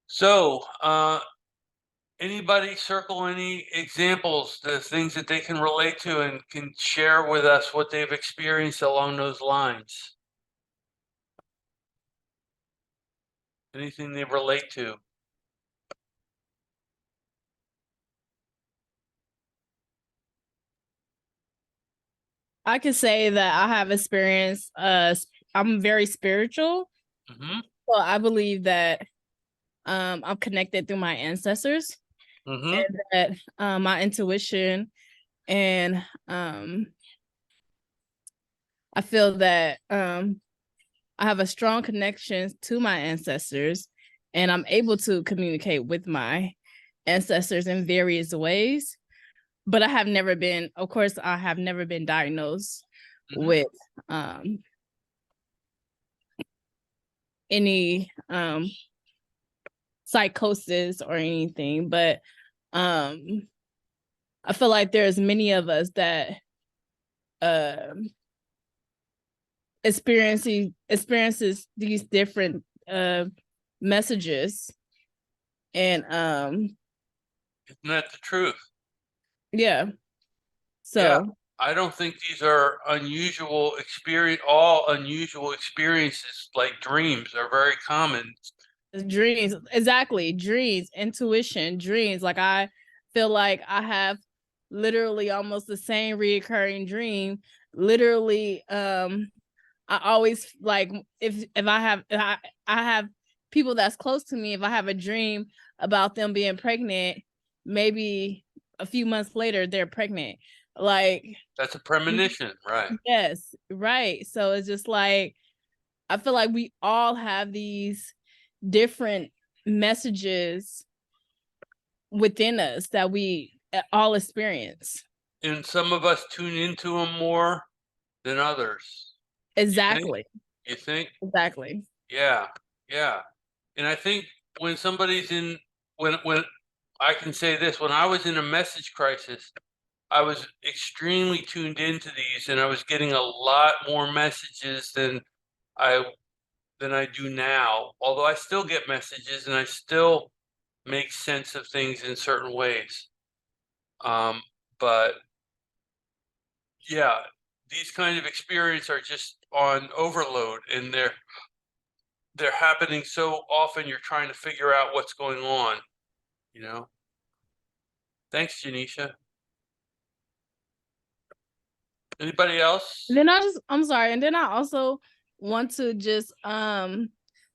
So, anybody circle any examples, the things that they can relate to and can share with us what they've experienced along those lines? Anything they relate to? I could say that I have experienced, I'm very spiritual. Mm-hmm. So I believe that I'm connected through my ancestors, Mm-hmm. and that my intuition, and I feel that I have a strong connection to my ancestors, and I'm able to communicate with my ancestors in various ways. But I have never been, of course, I have never been diagnosed Mhm. with any psychosis or anything. But I feel like there's many of us that experiences these different messages, and Isn't that the truth? yeah. So Yeah. I don't think these are unusual experience. All unusual experiences, like dreams, are very common. Dreams, exactly. Dreams, intuition, dreams. Like I feel like I have literally almost the same reoccurring dream. Literally, I always like if I have people that's close to me, if I have a dream about them being pregnant, maybe a few months later they're pregnant. Like That's a premonition, right? yes, right. So it's just like I feel like we all have these different messages within us that we all experience. And some of us tune into them more than others. Exactly. You think? Exactly. Yeah, yeah. And I think when somebody's in, when I can say this, when I was in a message crisis, I was extremely tuned into these, and I was getting a lot more messages I than I do now. Although I still get messages, and I still make sense of things in certain ways. But yeah, these kind of experiences are just on overload, and they're happening so often. You're trying to figure out what's going on. You know. Thanks, Janisha. Anybody else? And then I'm sorry, and then I also want to just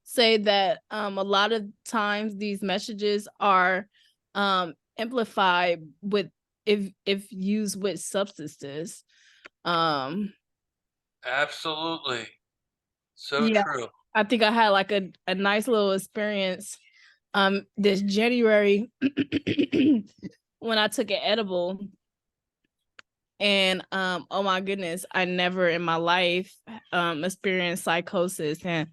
say that a lot of times these messages are amplified with if used with substances. Absolutely. So Yeah. true. I think I had like a nice little experience this January when I took an edible. And oh my goodness, I never in my life experienced psychosis. And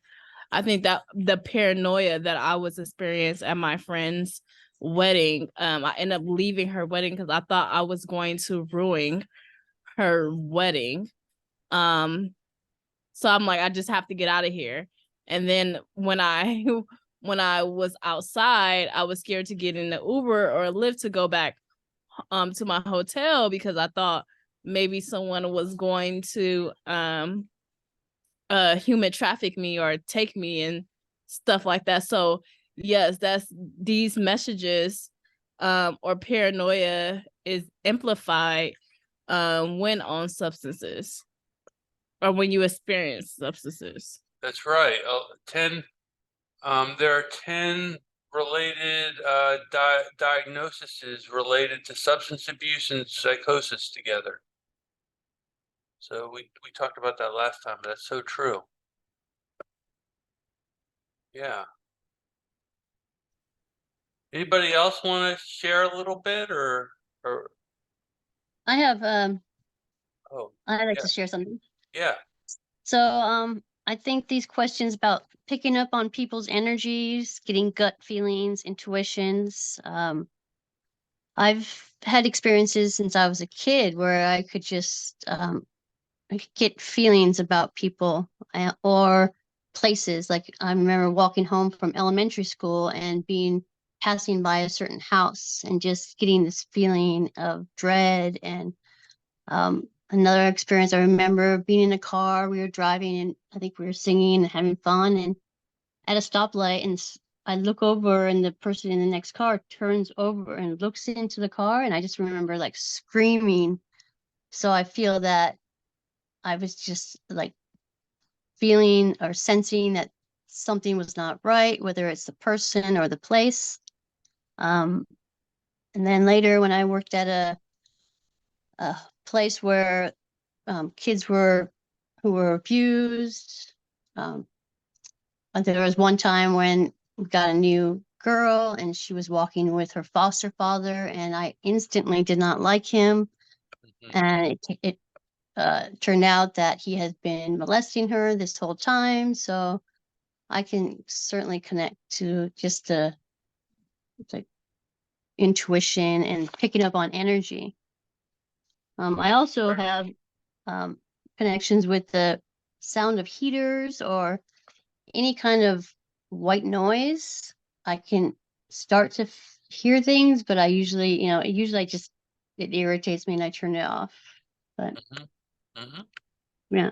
I think that the paranoia that I was experiencing at my friend's wedding, I ended up leaving her wedding because I thought I was going to ruin her wedding. So I'm like, I just have to get out of here. And then when I when I was outside, I was scared to get in the Uber or Lyft to go back to my hotel because I thought maybe someone was going to human traffic me or take me and stuff like that. So yes, that's these messages or paranoia is amplified when on substances or when you experience substances. That's right. 10. There are 10 related diagnoses related to substance abuse and psychosis together. So we talked about that last time. But that's so true. Yeah. Anybody else want to share a little bit or I have oh I'd like yeah to share something. yeah So I think these questions about picking up on people's energies, getting gut feelings, intuitions, I've had experiences since I was a kid where I could just I could get feelings about people or places. Like I remember walking home from elementary school and passing by a certain house and just getting this feeling of dread. And another experience, I remember being in a car, we were driving and I think we were singing and having fun and at a stoplight, and I look over and the person in the next car turns over and looks into the car, and I just remember like screaming. So I feel that I was just like feeling or sensing that something was not right, whether it's the person or the place. And then later when I worked at a place where kids who were abused, but there was one time when we got a new girl and she was walking with her foster father, and I instantly did not like him. mhm. And it turned out that he has been molesting her this whole time. So I can certainly connect to just the intuition and picking up on energy. I also have connections with the sound of heaters or any kind of white noise. I can start to hear things, but I usually, it irritates me and I turn it off. But yeah.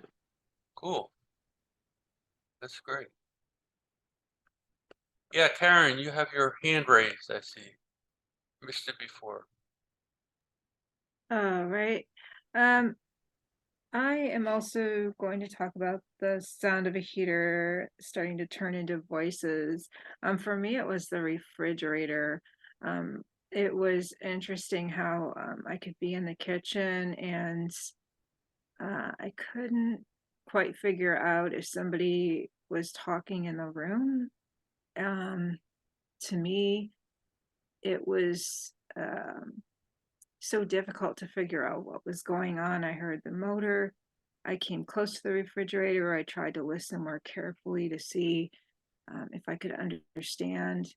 Cool. That's great. Yeah, Karen, you have your hand raised, I see. Missed it before. All right. I am also going to talk about the sound of a heater starting to turn into voices. For me, it was the refrigerator. It was interesting how I could be in the kitchen and I couldn't quite figure out if somebody was talking in the room. To me, it was so difficult to figure out what was going on. I heard the motor. I came close to the refrigerator. I tried to listen more carefully to see if I could understand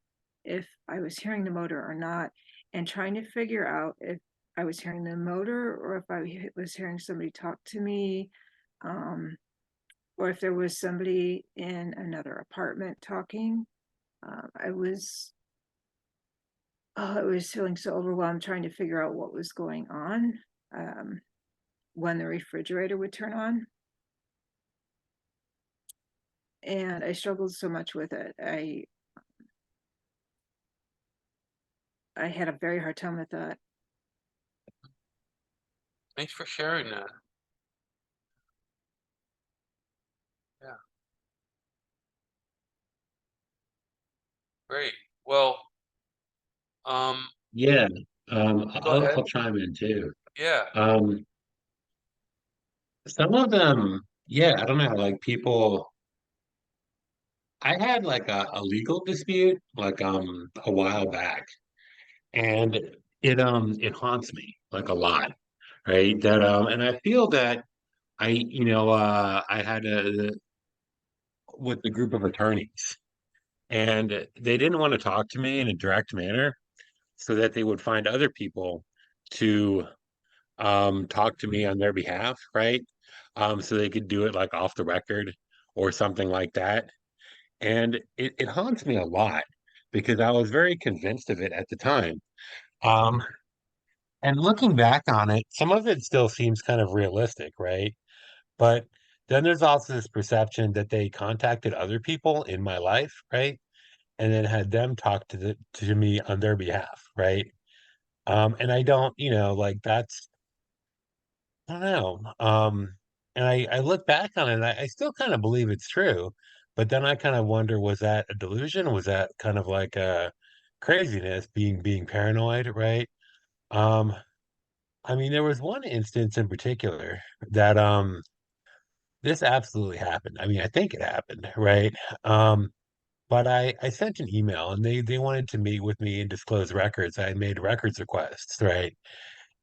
if I was hearing the motor or not, and trying to figure out if I was hearing the motor or if I was hearing somebody talk to me, um, or if there was somebody in another apartment talking. I was I was feeling so overwhelmed trying to figure out what was going on when the refrigerator would turn on. And I struggled so much with it. I had a very hard time with that. Thanks for sharing that. Yeah. Great. Well, Yeah, go ahead. I'll chime in too. Yeah. Um, some of them, yeah, I don't know, like people. I had like a legal dispute like a while back, and it haunts me like a lot, right? That and I feel that I had a with the group of attorneys, and they didn't want to talk to me in a direct manner, so that they would find other people to talk to me on their behalf, right? So they could do it like off the record or something like that. And it haunts me a lot because I was very convinced of it at the time. Um, and looking back on it, some of it still seems kind of realistic, right? But then there's also this perception that they contacted other people in my life, right? And then had them talk to me on their behalf, right? And I don't, like that's I don't know. And I look back on it, and I still kind of believe it's true, but then I kind of wonder, was that a delusion? Was that kind of like a craziness, being paranoid, right? Um, I mean, there was one instance in particular that this absolutely happened. I mean, I think it happened, right? Um, but I sent an email and they wanted to meet with me and disclose records. I had made records requests, right?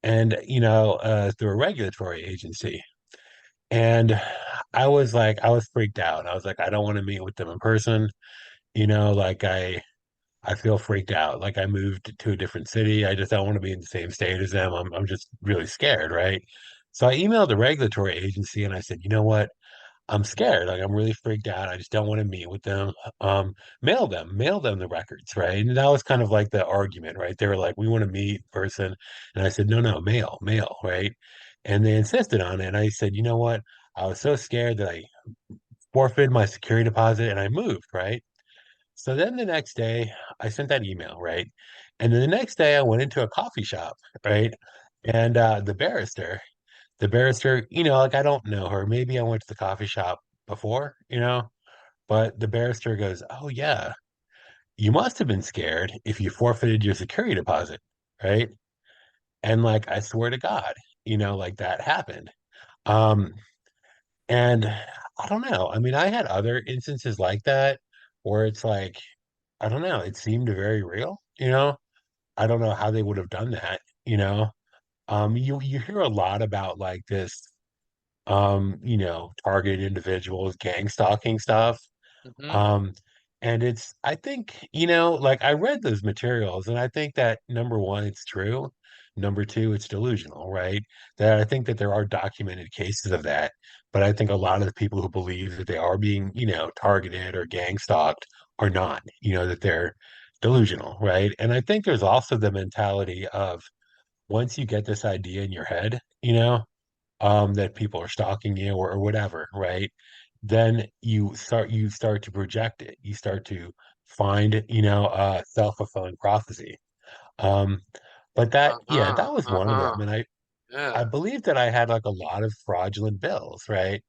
And through a regulatory agency. And I was freaked out. I was like, I don't want to meet with them in person. Like I feel freaked out. Like I moved to a different city. I just don't want to be in the same state as them. I'm just really scared, right? So I emailed the regulatory agency and I said, you know what? I'm scared. Like I'm really freaked out. I just don't want to meet with them. Um, mail them the records, right? And that was kind of like the argument, right? They were like, we want to meet in person. And I said, no, no, mail, right? And they insisted on it. And I said, you know what? I was so scared that I forfeited my security deposit and I moved, right? So then the next day I sent that email, right? And then the next day I went into a coffee shop, right? And the barrister, like I don't know her. Maybe I went to the coffee shop before, but the barrister goes, "Oh yeah, you must have been scared if you forfeited your security deposit, right?" And like I swear to God, like that happened. Um, and I don't know. I mean, I had other instances like that where it's like, I don't know, it seemed very real. I don't know how they would have done that. You hear a lot about like this targeted individuals, gang stalking stuff. Hmm. Um, and I think, like I read those materials and I think that number one, it's true. Number two, it's delusional, right? That I think that there are documented cases of that. But I think a lot of the people who believe that they are being, targeted or gang stalked are not, that they're delusional, right? And I think there's also the mentality of once you get this idea in your head, that people are stalking you or whatever, right? Then you start to project it. You start to find, a self-fulfilling prophecy. Um, but that, yeah, Uh-huh, that was one of uh-huh. them. And I Yeah, believe that I had like a lot of fraudulent bills, right?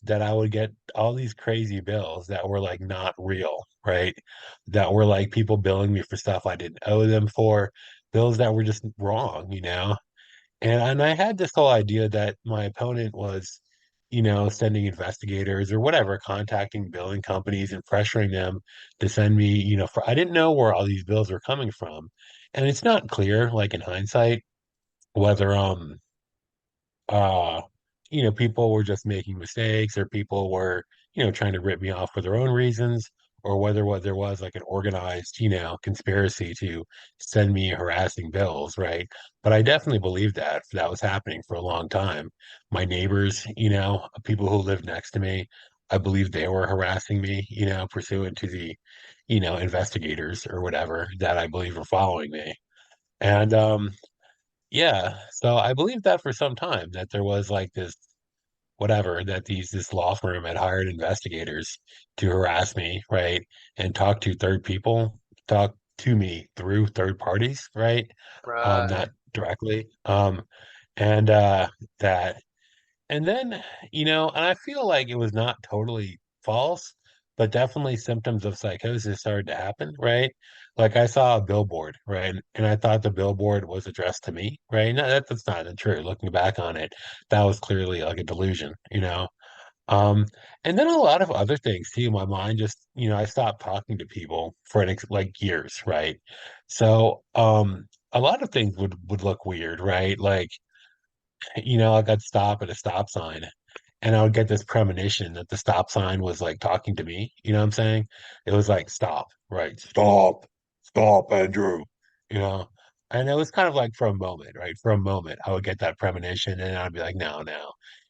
That I would get all these crazy bills that were like not real, right? That were like people billing me for stuff I didn't owe them for, bills that were just wrong, And I had this whole idea that my opponent was, sending investigators or whatever, contacting billing companies and pressuring them to send me, for I didn't know where all these bills were coming from. And it's not clear, like in hindsight, whether uh people were just making mistakes or people were trying to rip me off for their own reasons or whether what there was like an organized conspiracy to send me harassing bills, right? But I definitely believe that was happening for a long time. My neighbors, people who lived next to me, I believe they were harassing me, pursuant to the investigators or whatever that I believe were following me. And yeah, so I believed that for some time that there was like this whatever that this law firm had hired investigators to harass me, right? And talk to third people, talk to me through third parties, right? right. Not directly. And that and then, and I feel like it was not totally false, but definitely symptoms of psychosis started to happen, right? Like I saw a billboard, right? And I thought the billboard was addressed to me, right? No, that's not true. Looking back on it, that was clearly like a delusion. Um, and then a lot of other things too. My mind just, I stopped talking to people for like years, right? So, a lot of things would look weird, right? Like, I got stop at a stop sign and I would get this premonition that the stop sign was like talking to me. You know what I'm saying? It was like, stop, right? Stop, Andrew. You know? And it was kind of like for a moment, right? For a moment, I would get that premonition and I'd be like, no,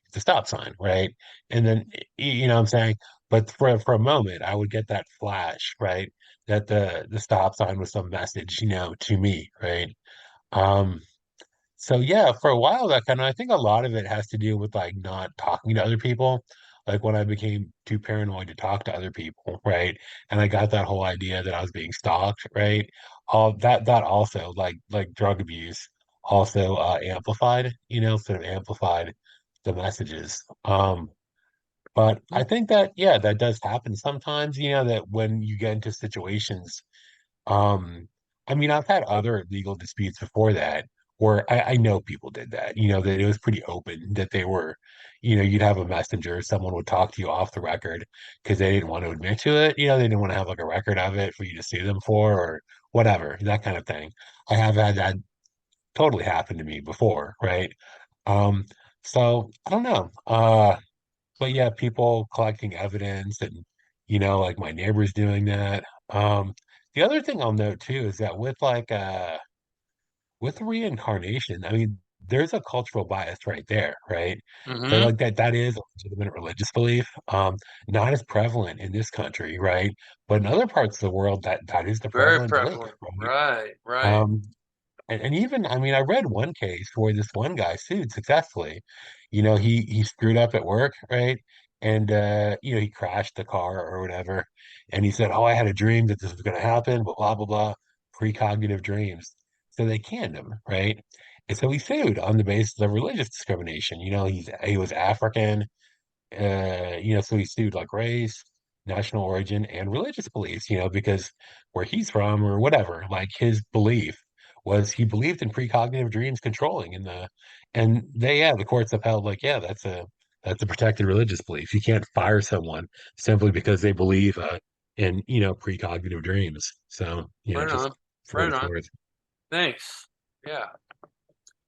it's a stop sign, right? And then, you know what I'm saying? But for a moment, I would get that flash, right? That the stop sign was some message, to me, right? Um, so yeah, for a while that kind of I think a lot of it has to do with like not talking to other people. Like when I became too paranoid to talk to other people, right? And I got that whole idea that I was being stalked, right? All that also like drug abuse also amplified, sort of amplified the messages. But I think that yeah, that does happen sometimes, that when you get into situations I mean, I've had other legal disputes before that where I know people did that, that it was pretty open that they were, you'd have a messenger, someone would talk to you off the record because they didn't want to admit to it, they didn't want to have like a record of it for you to sue them for or whatever, that kind of thing. I have had that totally happen to me before, right? Um, so I don't know. But yeah, people collecting evidence and, like my neighbors doing that. The other thing I'll note too is that with reincarnation, I mean, there's a cultural bias right there, right? So Mm-hmm. like that is a legitimate religious belief. Not as prevalent in this country, right? But in other parts of the world, that is the Very prevalent belief, prevalent. right? Right, right. Um, and even, I mean, I read one case where this one guy sued successfully. He screwed up at work, right? And he crashed the car or whatever. And he said, "Oh, I had a dream that this was going to happen, but blah blah blah, precognitive dreams." So they canned him, right? And so he sued on the basis of religious discrimination. He was African, so he sued like race, national origin, and religious beliefs, because where he's from or whatever, like his belief was he believed in precognitive dreams controlling and the courts upheld like, yeah, that's a protected religious belief. You can't fire someone simply because they believe in, precognitive dreams. So, Right just on. for what Right it's on. worth. Thanks. Yeah.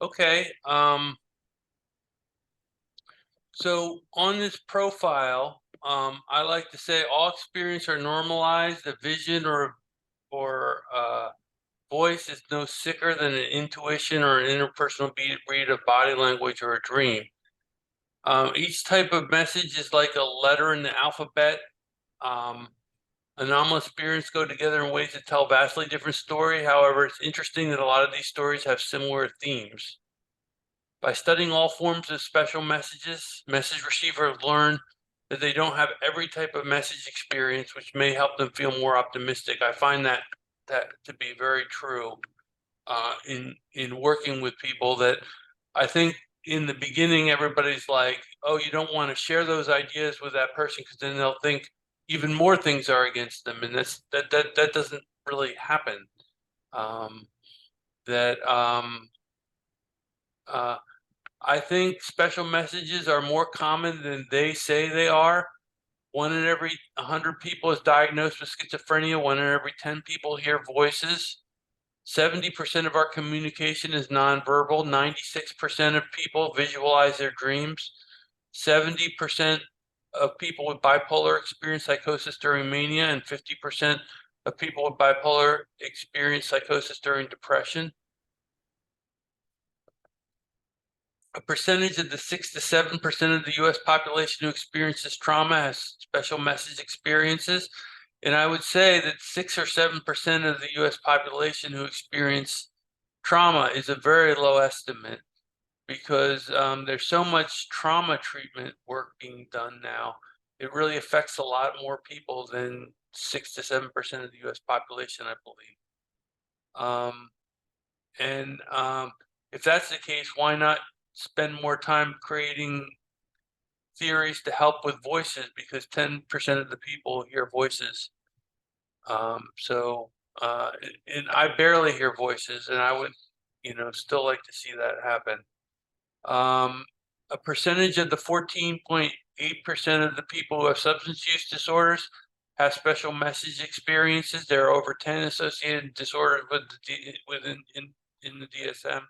Okay. So on this profile, I like to say all experience are normalized. A vision or voice is no sicker than an intuition or an interpersonal read of body language or a dream. Each type of message is like a letter in the alphabet. Um, Anomalous experience go together in ways that tell a vastly different story. However, it's interesting that a lot of these stories have similar themes. By studying all forms of special messages, message receivers learn that they don't have every type of message experience, which may help them feel more optimistic. I find that to be very true in working with people. That I think in the beginning everybody's like, oh, you don't want to share those ideas with that person because then they'll think even more things are against them, and that doesn't really happen. I think special messages are more common than they say they are. 1 in every 100 people is diagnosed with schizophrenia. 1 in every 10 people hear voices. 70% of our communication is nonverbal. 96% of people visualize their dreams. 70% of people with bipolar experience psychosis during mania, and 50% of people with bipolar experience psychosis during depression. A percentage of the 6 to 7% of the U.S. population who experiences trauma has special message experiences. And I would say that 6 or 7% of the U.S. population who experience trauma is a very low estimate, because there's so much trauma treatment work being done now. It really affects a lot more people than 6 to 7% of the U.S. population, I believe. If that's the case, why not spend more time creating theories to help with voices, because 10% of the people hear voices. And I barely hear voices, and I would, still like to see that happen. A percentage of the 14.8% of the people who have substance use disorders have special message experiences. There are over 10 associated disorders in the DSM.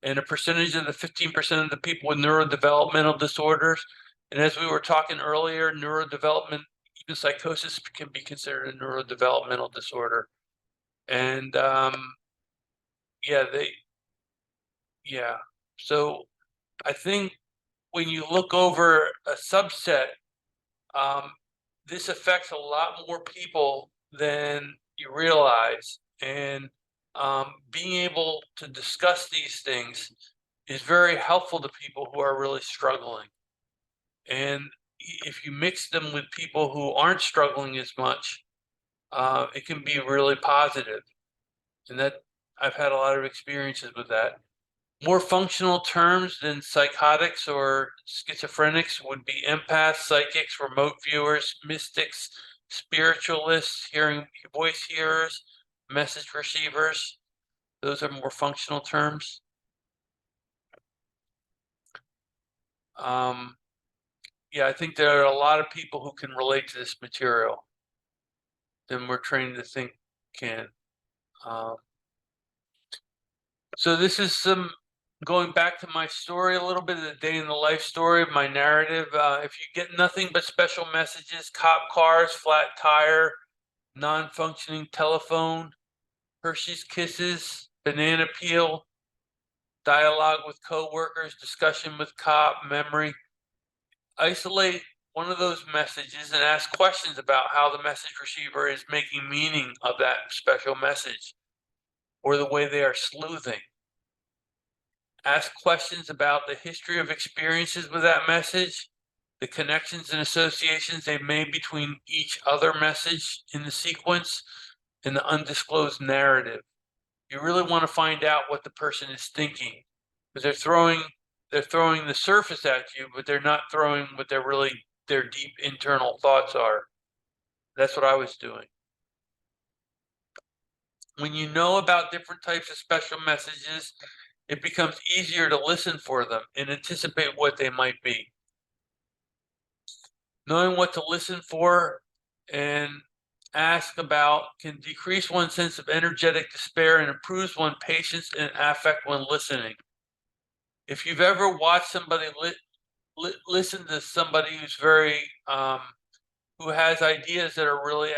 And a percentage of the 15% of the people with neurodevelopmental disorders. And as we were talking earlier, neurodevelopment, even psychosis can be considered a neurodevelopmental disorder. And so I think when you look over a subset, this affects a lot more people than you realize. And being able to discuss these things is very helpful to people who are really struggling. And if you mix them with people who aren't struggling as much, it can be really positive. And that I've had a lot of experiences with that. More functional terms than psychotics or schizophrenics would be empaths, psychics, remote viewers, mystics, spiritualists, hearing voice hearers, message receivers. Those are more functional terms. I think there are a lot of people who can relate to this material than we're trained to think can. So this is going back to my story a little bit, of the day in the life story of my narrative. If you get nothing but special messages, cop cars, flat tire, non-functioning telephone, Hershey's Kisses, banana peel, dialogue with coworkers, discussion with cop, memory, isolate one of those messages and ask questions about how the message receiver is making meaning of that special message or the way they are sleuthing. Ask questions about the history of experiences with that message, the connections and associations they've made between each other message in the sequence, and the undisclosed narrative. You really want to find out what the person is thinking, because they're throwing the surface at you, but they're not throwing what their deep internal thoughts are. That's what I was doing. When you know about different types of special messages, it becomes easier to listen for them and anticipate what they might be. Knowing what to listen for and ask about can decrease one's sense of energetic despair and improves one's patience and affect when listening. If you've ever watched somebody listen to somebody who's very who has ideas that are really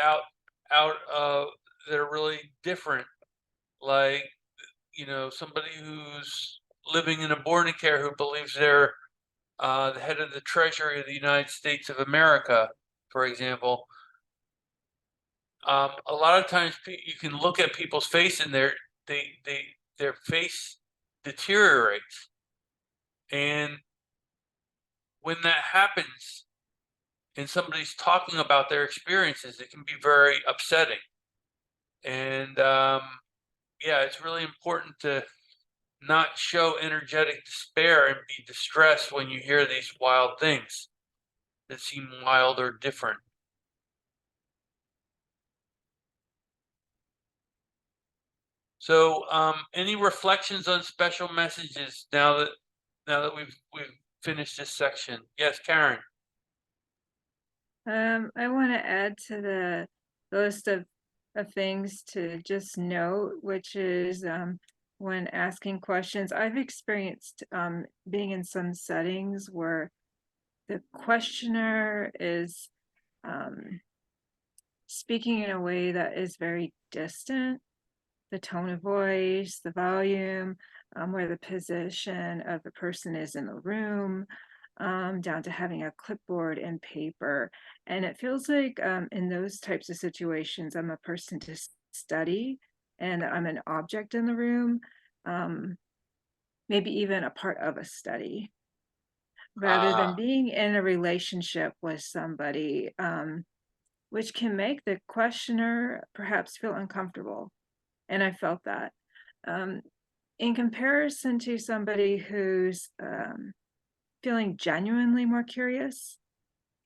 that are really different, like somebody who's living in a boarding care who believes they're the head of the Treasury of the United States of America, for example. A lot of times you can look at people's face and their face deteriorates. And when that happens, and somebody's talking about their experiences, it can be very upsetting. And yeah, it's really important to not show energetic despair and be distressed when you hear these wild things that seem wild or different. So, any reflections on special messages now that we've finished this section? Yes, Karen. I want to add to the list of things to just note, which is when asking questions. I've experienced being in some settings where the questioner is speaking in a way that is very distant. The tone of voice, the volume, where the position of the person is in the room, down to having a clipboard and paper. And it feels like in those types of situations, I'm a person to study and I'm an object in the room, maybe even a part of a study, rather than being in a relationship with somebody, which can make the questioner perhaps feel uncomfortable. And I felt that. In comparison to somebody who's feeling genuinely more curious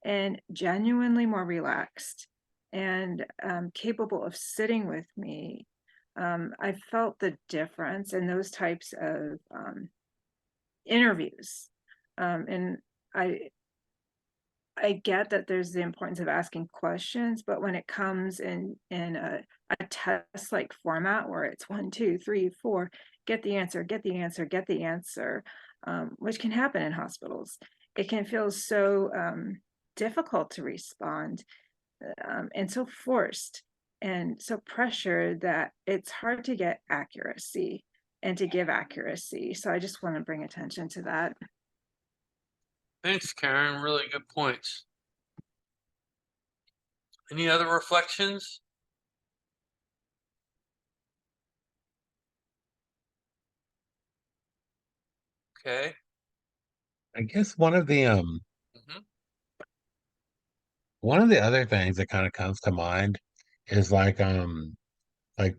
and genuinely more relaxed and capable of sitting with me, I felt the difference in those types of interviews. And I get that there's the importance of asking questions, but when it comes in a test like format where it's 1, 2, 3, 4, get the answer, get the answer, get the answer, which can happen in hospitals, it can feel so difficult to respond and so forced and so pressured that it's hard to get accuracy and to give accuracy. So I just want to bring attention to that. Thanks, Karen. Really good points. Any other reflections? Okay. I guess one of the Mhm. one of the other things that kind of comes to mind is like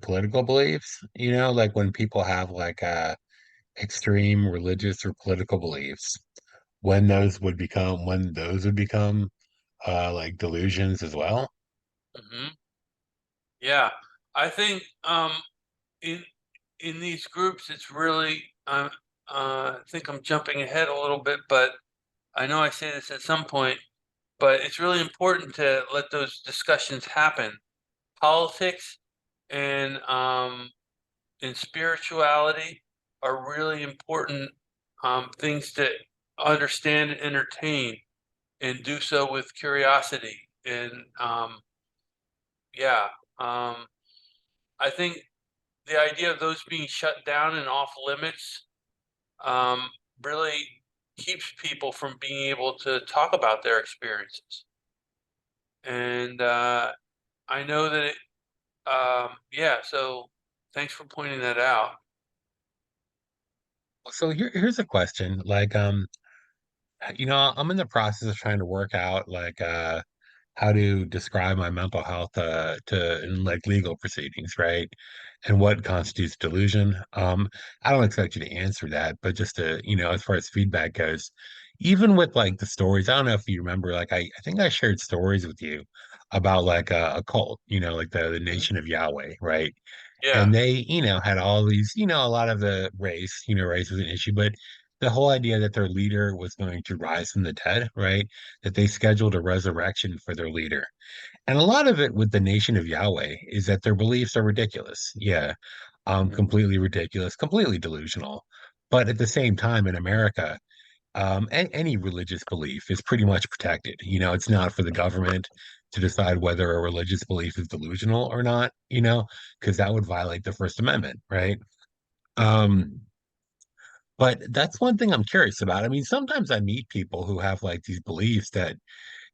political beliefs, like when people have like extreme religious or political beliefs, when those would become like delusions as well. Mhm. Yeah, I think in these groups, it's really I think I'm jumping ahead a little bit, but I know I say this at some point, but it's really important to let those discussions happen. Politics and spirituality are really important things to understand and entertain, and do so with curiosity. And yeah, I think the idea of those being shut down and off limits um, really keeps people from being able to talk about their experiences. And I know that yeah, so thanks for pointing that out. So here's a question. Like I'm in the process of trying to work out like how to describe my mental health to in like legal proceedings, right? And what constitutes delusion. I don't expect you to answer that, but just to, as far as feedback goes, even with like the stories, I don't know if you remember, like I think I shared stories with you about like a cult, like the Mhm. Nation of Yahweh, right? Yeah. And they, had all these, a lot of the race, race was an issue, but the whole idea that their leader was going to rise from the dead, right? That they scheduled a resurrection for their leader. And a lot of it with the Nation of Yahweh is that their beliefs are ridiculous. Yeah. Completely ridiculous, completely delusional. But at the same time, in America, any religious belief is pretty much protected. It's not for the government to decide whether a religious belief is delusional or not, because that would violate the First Amendment, right? Um, but that's one thing I'm curious about. I mean, sometimes I meet people who have like these beliefs that,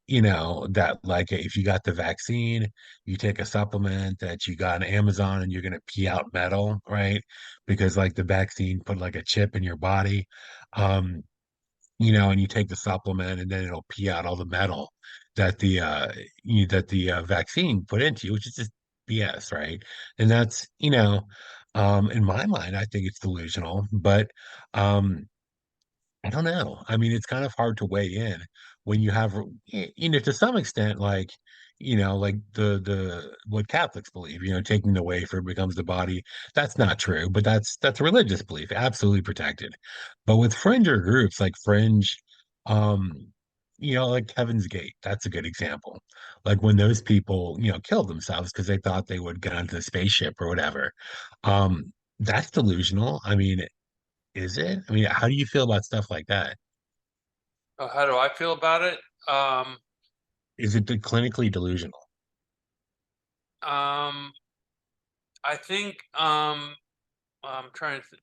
that like if you got the vaccine, you take a supplement that you got on Amazon and you're going to pee out metal, right? Because like the vaccine put like a chip in your body. Um, and you take the supplement and then it'll pee out all the metal that the vaccine put into you, which is just BS, right? And that's, in my mind, I think it's delusional, but um I don't know. I mean, it's kind of hard to weigh in when you have, to some extent, like the what Catholics believe, taking the wafer becomes the body. That's not true, but that's a religious belief, absolutely protected. But with fringer groups like Fringe, um, like Heaven's Gate, that's a good example. Like when those people, killed themselves because they thought they would get onto the spaceship or whatever. That's delusional. I mean, is it? I mean, how do you feel about stuff like that? How do I feel about it? Um, Is it clinically delusional? um, I think I'm trying to.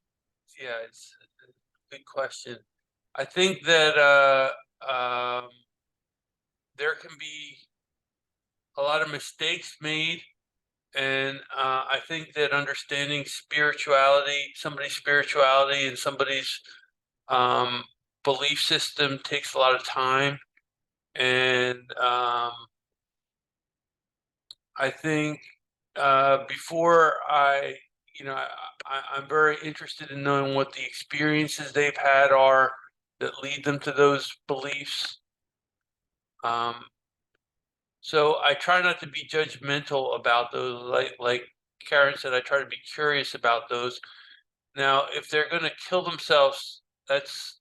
Yeah, it's a good question. I think that there can be a lot of mistakes made, and I think that understanding spirituality, somebody's spirituality, and somebody's um, belief system takes a lot of time, and I think before I'm very interested in knowing what the experiences they've had are that lead them to those beliefs. Um, so I try not to be judgmental about those. Like Karen said, I try to be curious about those. Now, if they're going to kill themselves, that's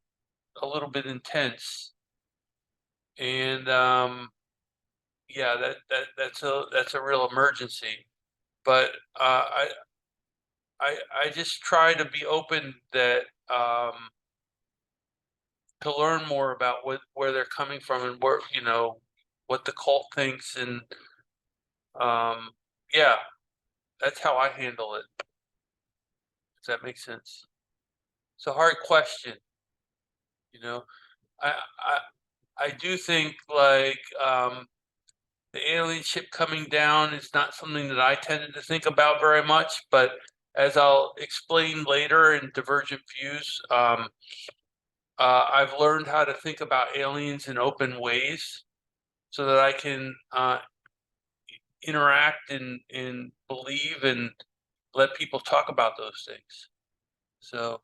a little bit intense, and yeah, that's a real emergency. But I just try to be open that to learn more about where they're coming from and where what the cult thinks and um yeah, that's how I handle it. Does that make sense? It's a hard question, you know. I do think like the alien ship coming down is not something that I tended to think about very much, but as I'll explain later in Divergent Views, I've learned how to think about aliens in open ways so that I can interact and believe and let people talk about those things. So,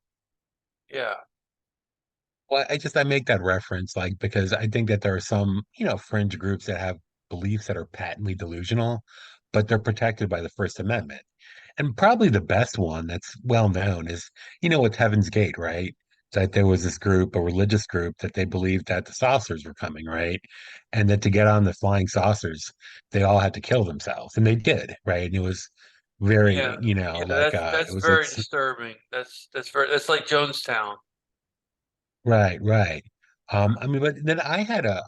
yeah, Well, I make that reference like because I think that there are some, fringe groups that have beliefs that are patently delusional, but they're protected by the First Amendment. And probably the best one that's well known is, with Heaven's Gate, right? That there was this group, a religious group, that they believed that the saucers were coming, right? And that to get on the flying saucers, they all had to kill themselves. And they did, right? And it was yeah, very, yeah. like it That's was very disturbing. That's like Jonestown. right, right. I mean, but then I had a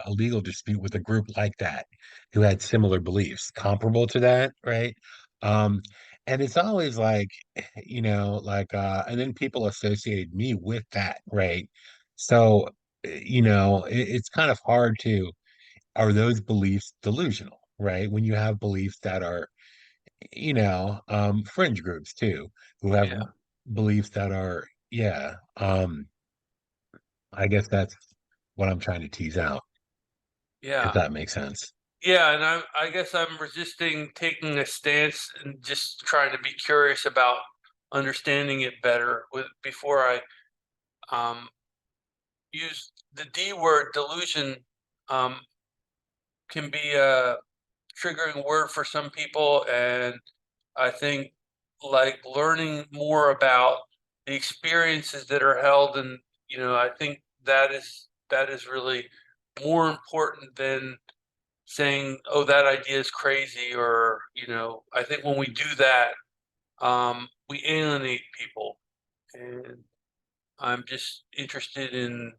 legal dispute with a group like that who had similar beliefs, comparable to that, right? Um, and it's always like, and then people associated me with that, right? So, it's kind of hard to, are those beliefs delusional, right? When you have beliefs that are, fringe groups too, who have Yeah, beliefs that are, yeah. I guess that's what I'm trying to tease out, if yeah, that makes sense. yeah. And I guess I'm resisting taking a stance and just trying to be curious about understanding it better with before I um use the D word delusion. Um, can be a triggering word for some people, and I think like learning more about the experiences that are held, and I think that is really more important than saying, "Oh, that idea is crazy," or I think when we do that, we alienate people, and I'm just interested in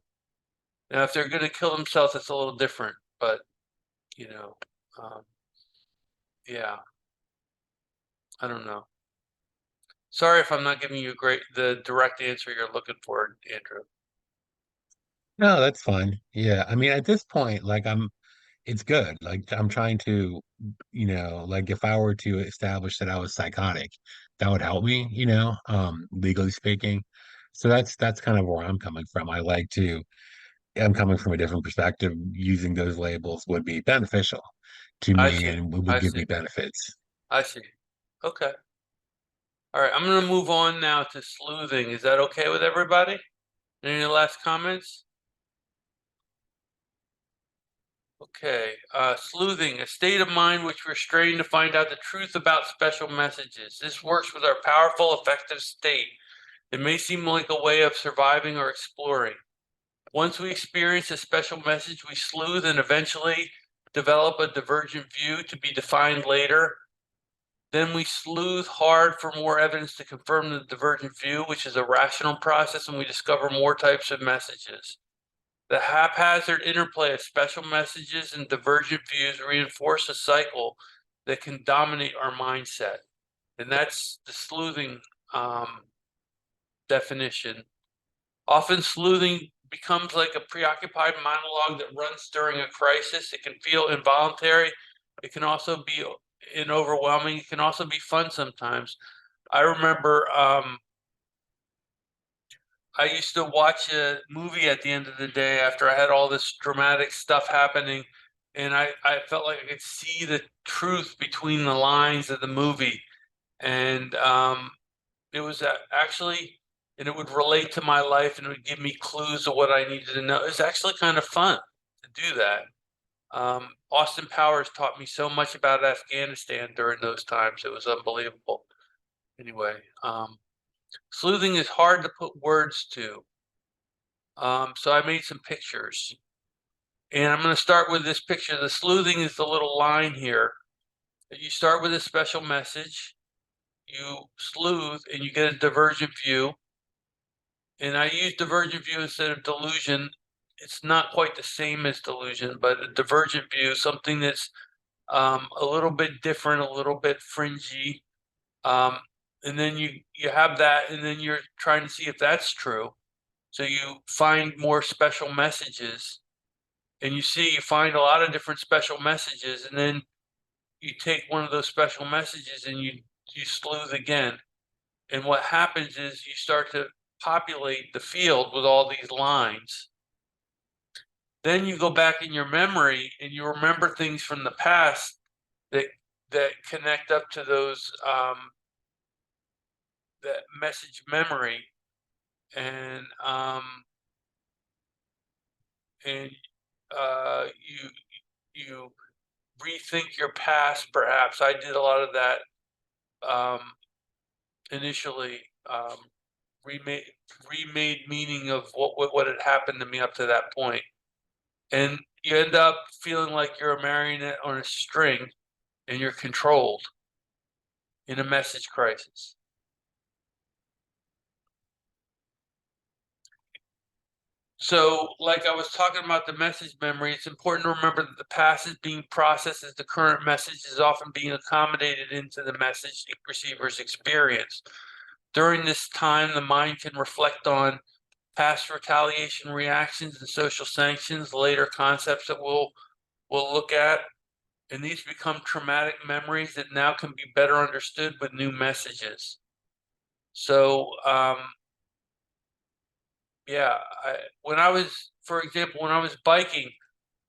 now if they're going to kill themselves, it's a little different, but you know, um, yeah. I don't know. Sorry if I'm not giving you the direct answer you're looking for, Andrew. No, that's fine. Yeah, I mean, at this point, like it's good. Like I'm trying to, like if I were to establish that I was psychotic, that would help me, legally speaking. So that's kind of where I'm coming from. I'm coming from a different perspective. Using those labels would be beneficial to I me see. and I would give see. me benefits. I see. Okay. All right. I'm going to move on now to sleuthing. Is that okay with everybody? Any last comments? Okay. Sleuthing, a state of mind which we're straining to find out the truth about special messages. This works with our powerful, effective state. It may seem like a way of surviving or exploring. Once we experience a special message, we sleuth and eventually develop a divergent view to be defined later. Then we sleuth hard for more evidence to confirm the divergent view, which is a rational process, and we discover more types of messages. The haphazard interplay of special messages and divergent views reinforce a cycle that can dominate our mindset. And that's the sleuthing definition. Often sleuthing becomes like a preoccupied monologue that runs during a crisis. It can feel involuntary. It can also be overwhelming. It can also be fun sometimes. I remember I used to watch a movie at the end of the day after I had all this dramatic stuff happening, and I felt like I could see the truth between the lines of the movie. And it was actually, and it would relate to my life and it would give me clues of what I needed to know. It's actually kind of fun to do that. Austin Powers taught me so much about Afghanistan during those times. It was unbelievable. Anyway, sleuthing is hard to put words to. So I made some pictures. And I'm going to start with this picture. The sleuthing is the little line here. You start with a special message, you sleuth, and you get a divergent view. And I use divergent view instead of delusion. It's not quite the same as delusion, but a divergent view, something that's a little bit different, a little bit fringy. And then you have that, and then you're trying to see if that's true. So you find more special messages, and you find a lot of different special messages, and then you take one of those special messages and you sleuth again. And what happens is you start to populate the field with all these lines. Then you go back in your memory and you remember things from the past that connect up to those that message memory, and you rethink your past. Perhaps I did a lot of that initially. Remade meaning of what had happened to me up to that point, and you end up feeling like you're a marionette on a string, and you're controlled in a message crisis. So, like I was talking about the message memory, it's important to remember that the past is being processed as the current message is often being accommodated into the message receiver's experience. During this time, the mind can reflect on past retaliation reactions and social sanctions, later concepts that we'll look at, and these become traumatic memories that now can be better understood with new messages. So, yeah, for example, when I was biking,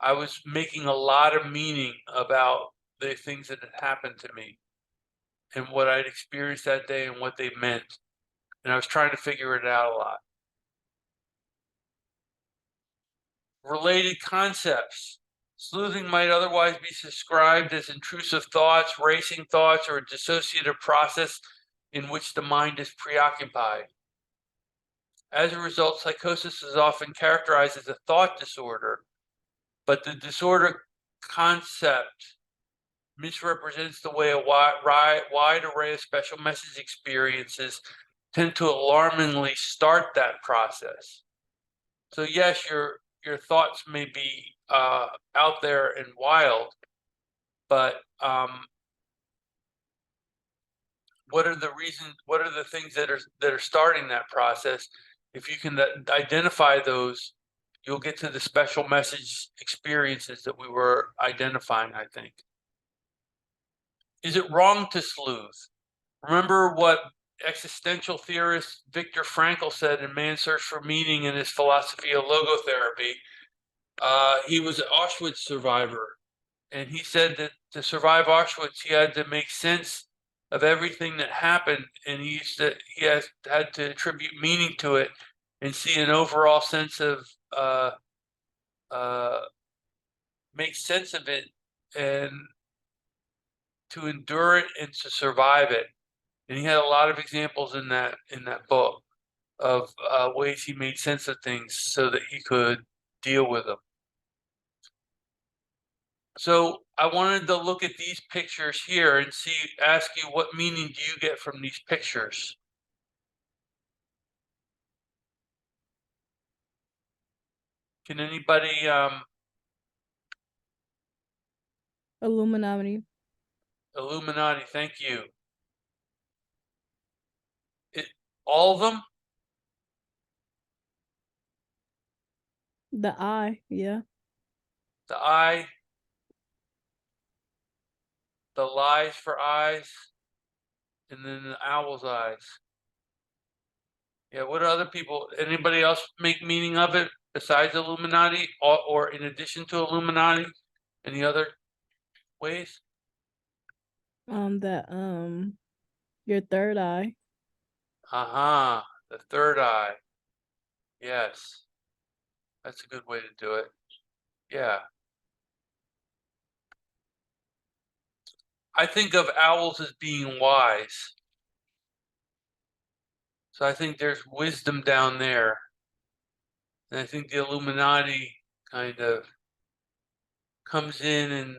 I was making a lot of meaning about the things that had happened to me and what I'd experienced that day and what they meant. And I was trying to figure it out a lot. Related concepts. Sleuthing might otherwise be described as intrusive thoughts, racing thoughts, or a dissociative process in which the mind is preoccupied. As a result, psychosis is often characterized as a thought disorder, but the disorder concept misrepresents the way a wide array of special message experiences tend to alarmingly start that process. So yes, your thoughts may be out there and wild, but what are the things that are starting that process? If you can identify those, you'll get to the special message experiences that we were identifying, I think. Is it wrong to sleuth? Remember what existential theorist Viktor Frankl said in Man's Search for Meaning in his philosophy of logotherapy. He was an Auschwitz survivor, and he said that to survive Auschwitz, he had to make sense of everything that happened, and he had to attribute meaning to it and see an overall sense of make sense of it and to endure it and to survive it. And he had a lot of examples in that book of ways he made sense of things so that he could deal with them. So I wanted to look at these pictures here and ask you, what meaning do you get from these pictures? Can anybody Illuminati. Illuminati, thank you. All of them? The eye, yeah. The eye, the lies for eyes, and then the owl's eyes. Yeah, what other people, anybody else make meaning of it besides Illuminati or in addition to Illuminati? Any other ways? That your third eye. Uh-huh, the third eye. Yes, that's a good way to do it. Yeah. I think of owls as being wise. So I think there's wisdom down there. And I think the Illuminati kind of comes in and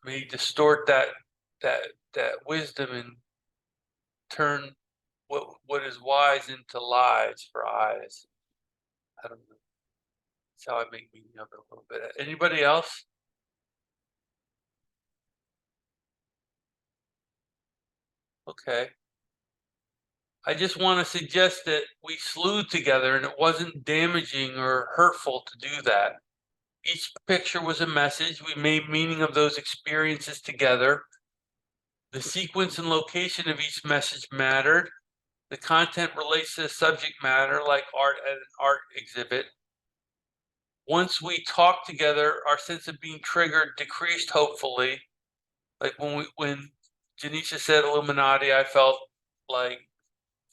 may distort that wisdom and turn what is wise into lies for eyes. I don't know. That's how I make meaning of it a little bit. Anybody else? Okay. I just want to suggest that we sleuth together, and it wasn't damaging or hurtful to do that. Each picture was a message. We made meaning of those experiences together. The sequence and location of each message mattered. The content relates to the subject matter, like art at an art exhibit. Once we talked together, our sense of being triggered decreased, hopefully. Like when Janisha said Illuminati, I felt like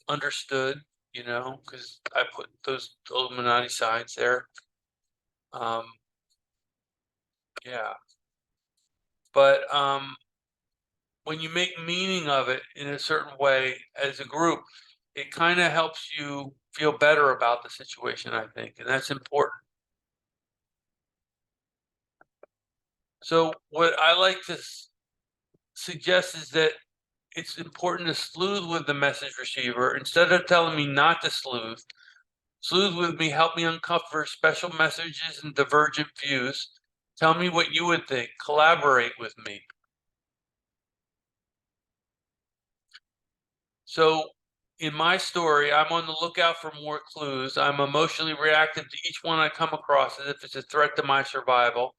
understood, because I put those Illuminati signs there. Yeah. But when you make meaning of it in a certain way as a group, it kind of helps you feel better about the situation, I think, and that's important. So what I like to suggest is that it's important to sleuth with the message receiver. Instead of telling me not to sleuth with me, help me uncover special messages and divergent views. Tell me what you would think. Collaborate with me. So in my story, I'm on the lookout for more clues. I'm emotionally reactive to each one I come across as if it's a threat to my survival.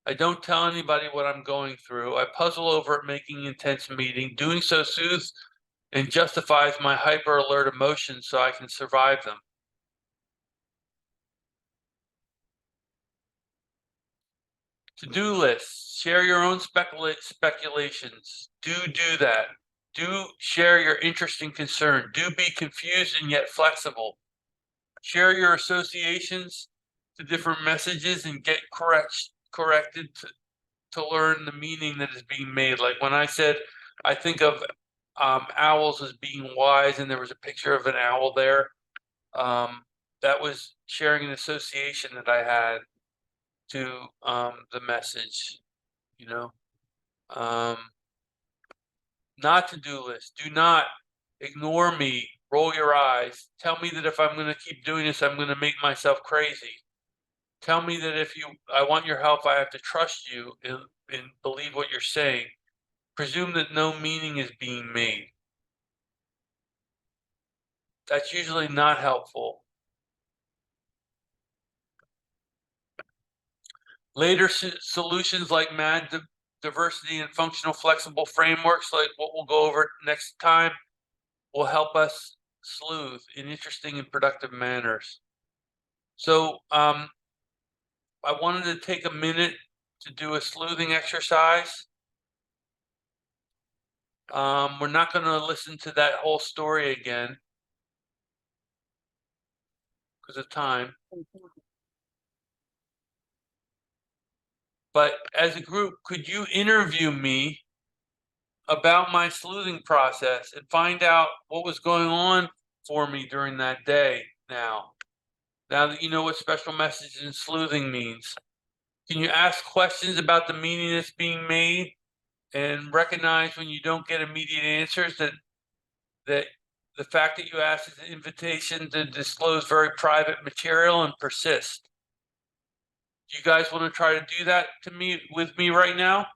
I don't tell anybody what I'm going through. I puzzle over it, making intense meaning. Doing so soothes and justifies my hyper alert emotions so I can survive them. To-do lists. Share your own speculations. Do that. Do share your interest and concern. Do be confused and yet flexible. Share your associations to different messages and get corrected to learn the meaning that is being made. Like when I said, I think of owls as being wise, and there was a picture of an owl there. That was sharing an association that I had to the message, not to-do list. Do not ignore me, roll your eyes. Tell me that if I'm going to keep doing this, I'm going to make myself crazy. Tell me that if I want your help, I have to trust you and believe what you're saying. Presume that no meaning is being made. That's usually not helpful. Later solutions like diversity and functional flexible frameworks, like what we'll go over next time, will help us sleuth in interesting and productive manners. So I wanted to take a minute to do a sleuthing exercise. We're not going to listen to that whole story again because of time. But as a group, could you interview me about my sleuthing process and find out what was going on for me during that day now that you know what special message and sleuthing means? Can you ask questions about the meaning that's being made and recognize when you don't get immediate answers that the fact that you ask is an invitation to disclose very private material and persist? Do you guys want to try to do that to me with me right now?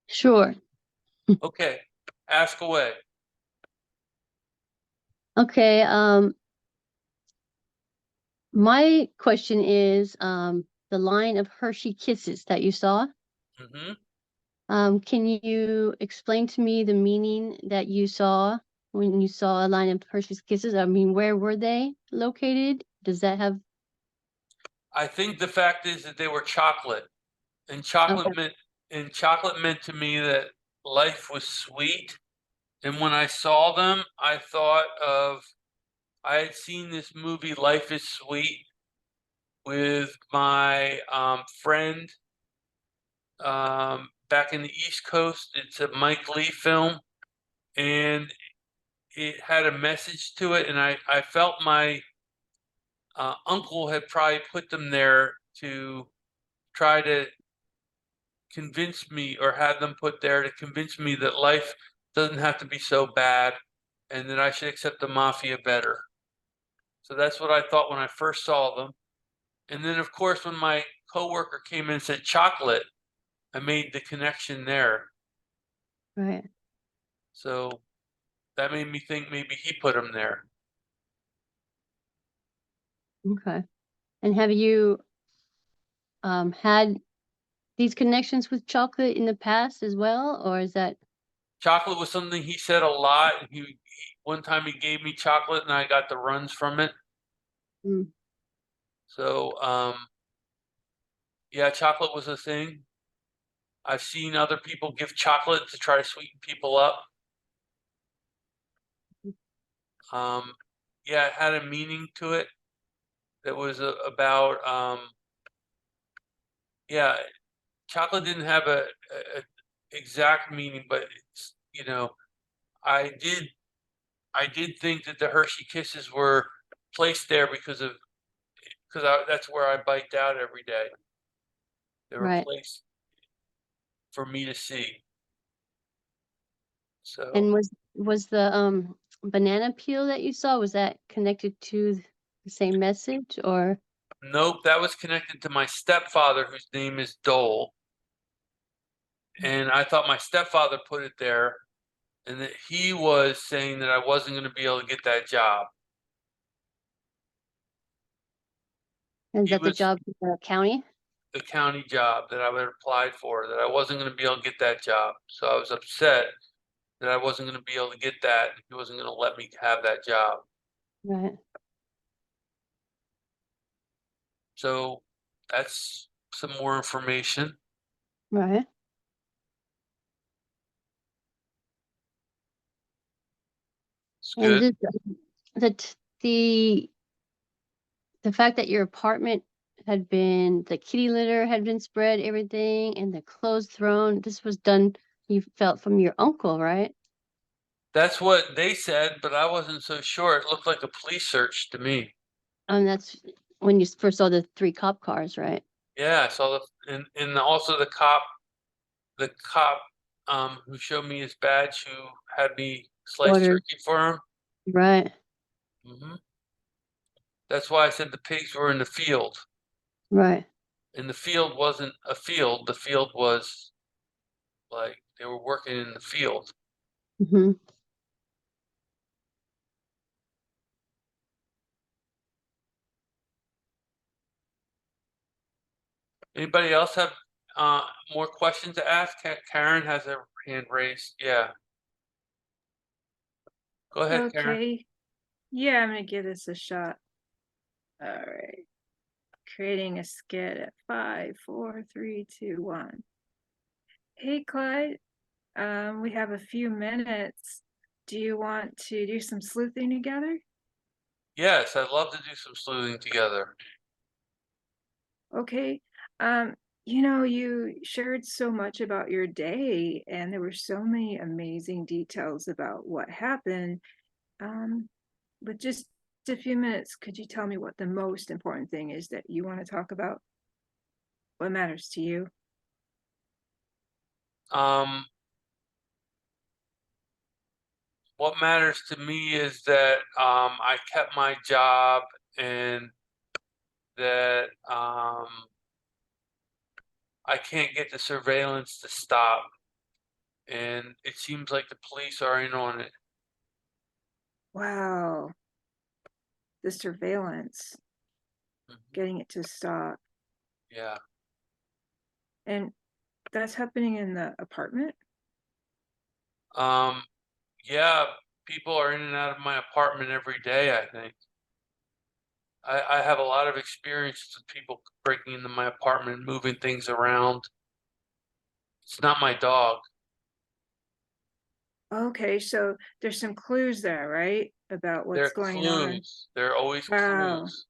Sure. Okay, ask away. Okay, my question is, the line of Hershey Kisses that you saw. Can you explain to me the meaning that you saw when you saw a line of Hershey's Kisses? I mean, where were they located? Does that have? I think the fact is that they were chocolate, and chocolate meant to me that life was sweet. And when I saw them, I thought of I had seen this movie Life is Sweet with my friend back in the East Coast. It's a Mike Lee film, and it had a message to it, and I felt my uncle had probably put them there to try to convince me, or had them put there to convince me that life doesn't have to be so bad and that I should accept the mafia better. So that's what I thought when I first saw them. And then, of course, when my coworker came in and said chocolate, I made the connection there. Right. So that made me think maybe he put them there. Okay. And have you had these connections with chocolate in the past as well, or is that? Chocolate was something he said a lot. One time he gave me chocolate and I got the runs from it. Mm. So yeah, chocolate was a thing. I've seen other people give chocolate to try to sweeten people up. Yeah, it had a meaning to it that was about yeah, chocolate didn't have a exact meaning, but it's, you know, I did think that the Hershey Kisses were placed there because that's where I biked out every day. They were Right. placed for me to see. So And was the banana peel that you saw, was that connected to the same message, or? nope, that was connected to my stepfather, whose name is Dole. And I thought my stepfather put it there and that he was saying that I wasn't going to be able to get that job. Is He that the was job of the county? the county job that I had applied for, that I wasn't going to be able to get that job. So I was upset that I wasn't going to be able to get that. He wasn't going to let me have that job. Right. So that's some more information. Right. It's And good. the fact that your apartment had been, the kitty litter had been spread, everything, and the clothes thrown, this was done, you felt, from your uncle, right? That's what they said, but I wasn't so sure. It looked like a police search to me. And that's when you first saw the 3 cop cars, right? Yeah, I saw and also the cop who showed me his badge, who had me slice Ordered. turkey for him. Right. That's why I said the pigs were in the field. Right. And the field wasn't a field. The field was like they were working in the field. Mm-hmm. Anybody else have more questions to ask? Karen has her hand raised. Yeah. Go ahead, Karen. Okay. Yeah, I'm gonna give this a shot. All right. Creating a skit at 5, 4, 3, 2, 1. Hey, Clyde. We have a few minutes. Do you want to do some sleuthing together? Yes, I'd love to do some sleuthing together. Okay. You shared so much about your day, and there were so many amazing details about what happened. With just a few minutes, could you tell me what the most important thing is that you want to talk about? What matters to you? What matters to me is that I kept my job and that I can't get the surveillance to stop. And it seems like the police are in on it. Wow. The surveillance, getting it to stop. Yeah. And that's happening in the apartment? Yeah, people are in and out of my apartment every day, I think. I have a lot of experience with people breaking into my apartment, moving things around. It's not my dog. Okay, so there's some clues there, right? About They're what's going on. clues. They're always Wow. clues.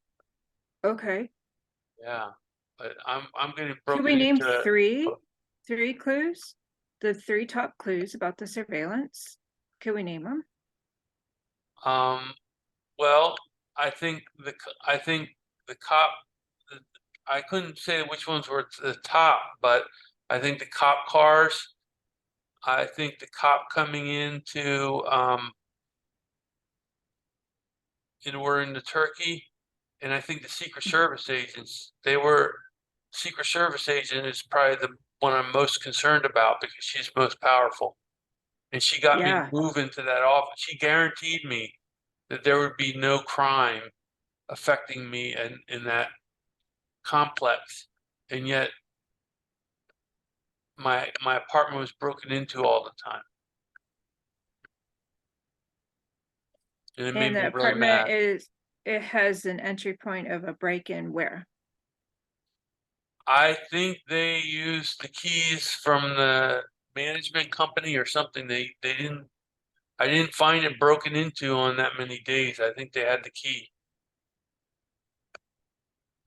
Okay. Yeah. But I'm getting Could we broken name into. three clues? The 3 top clues about the surveillance? Could we name them? Well, I think the cop. I couldn't say which ones were at the top, but I think the cop cars. I think the cop coming into we're in the Turkey, and I think the Secret Service agents. Secret Service agent is probably the one I'm most concerned about because she's most powerful, and she got me to Yeah. move into that office. She guaranteed me that there would be no crime affecting me in that complex, and yet my apartment was broken into all the time, and it made And the me really apartment mad. it has an entry point of a break-in where? I think they used the keys from the management company or something. I didn't find it broken into on that many days. I think they had the key.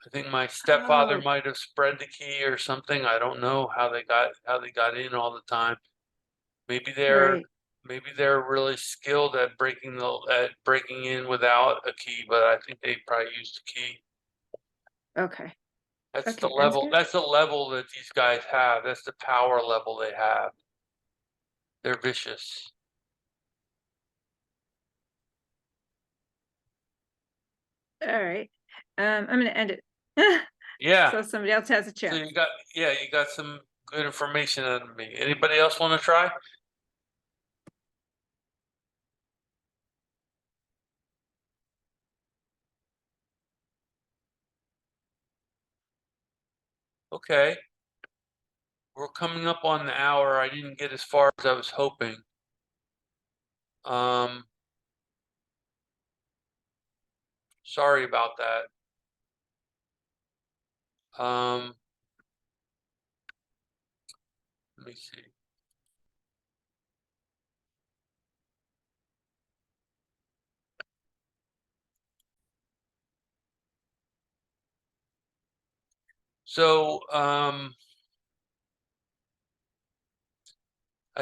I think my stepfather Oh, might have spread the key or something. I don't know how they got in all the time. Maybe right. they're really skilled at breaking in without a key, but I think they probably used the key. Okay. That's the Okay, that's level. good. That's the level that these guys have. That's the power level they have. They're vicious. All right. I'm gonna end it. Yeah. So somebody else has a So chance. you got some good information out of me. Anybody else want to try? Okay. We're coming up on the hour. I didn't get as far as I was hoping. Sorry about that. Let me see. So, I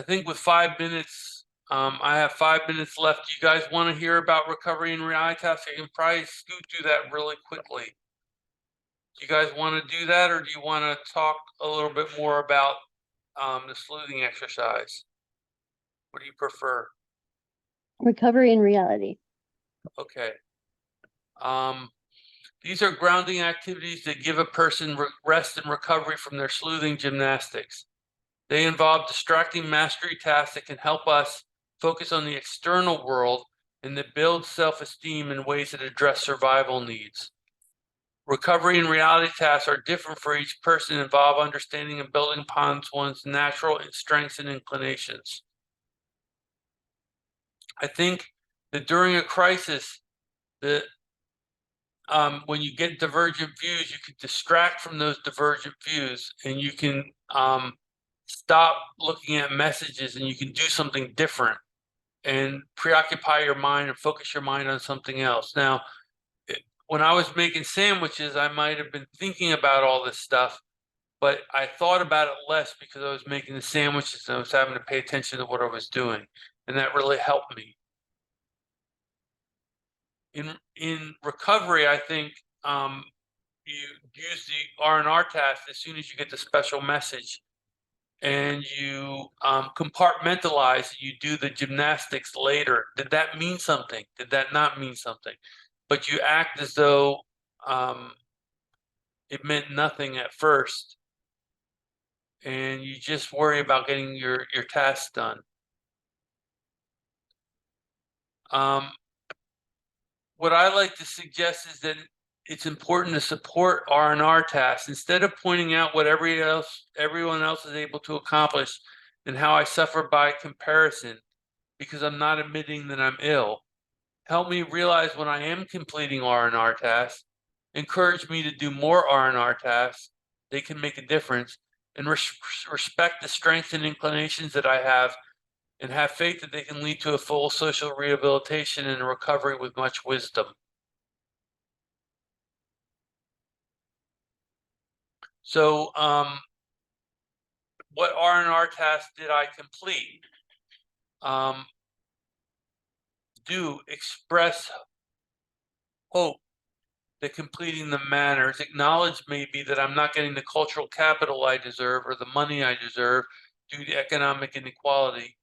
think with 5 minutes, I have 5 minutes left. Do you guys want to hear about recovery and reality tests? I can probably scoot through that really quickly. Do you guys want to do that, or do you want to talk a little bit more about the sleuthing exercise? What do you prefer? Recovery in reality. Okay. These are grounding activities that give a person rest and recovery from their sleuthing gymnastics. They involve distracting mastery tasks that can help us focus on the external world and that build self-esteem in ways that address survival needs. Recovery and reality tasks are different for each person, involve understanding and building upon one's natural strengths and inclinations. I think that during a crisis, when you get divergent views, you can distract from those divergent views, and you can stop looking at messages, and you can do something different and preoccupy your mind and focus your mind on something else. Now, when I was making sandwiches, I might have been thinking about all this stuff, but I thought about it less because I was making the sandwiches and I was having to pay attention to what I was doing, and that really helped me. In recovery, I think you use the R&R task as soon as you get the special message, and you compartmentalize. You do the gymnastics later. Did that mean something? Did that not mean something? But you act as though it meant nothing at first, and you just worry about getting your tasks done. What I like to suggest is that it's important to support R&R tasks instead of pointing out what everyone else is able to accomplish and how I suffer by comparison because I'm not admitting that I'm ill. Help me realize when I am completing R&R tasks, encourage me to do more R&R tasks. They can make a difference, and respect the strengths and inclinations that I have, and have faith that they can lead to a full social rehabilitation and a recovery with much wisdom. So what R&R tasks did I complete? Do express hope that completing them matters. Acknowledge maybe that I'm not getting the cultural capital I deserve or the money I deserve due to economic inequality.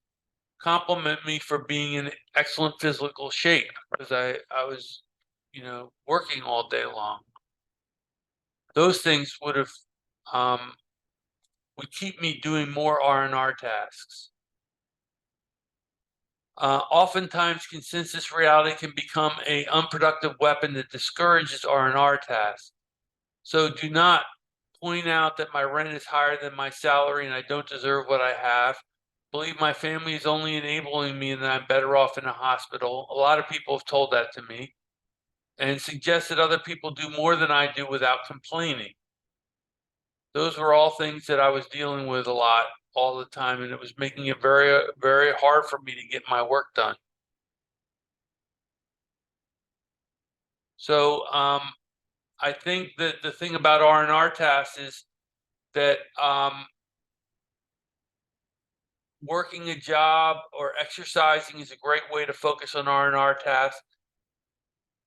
Compliment me for being in excellent physical shape because I was, working all day long. Those things would keep me doing more R&R tasks. Oftentimes, consensus reality can become an unproductive weapon that discourages R&R tasks. So do not point out that my rent is higher than my salary and I don't deserve what I have. Believe my family is only enabling me and that I'm better off in a hospital. A lot of people have told that to me, and suggest that other people do more than I do without complaining. Those were all things that I was dealing with a lot all the time, and it was making it very, very hard for me to get my work done. So I think that the thing about R&R tasks is that working a job or exercising is a great way to focus on R&R tasks.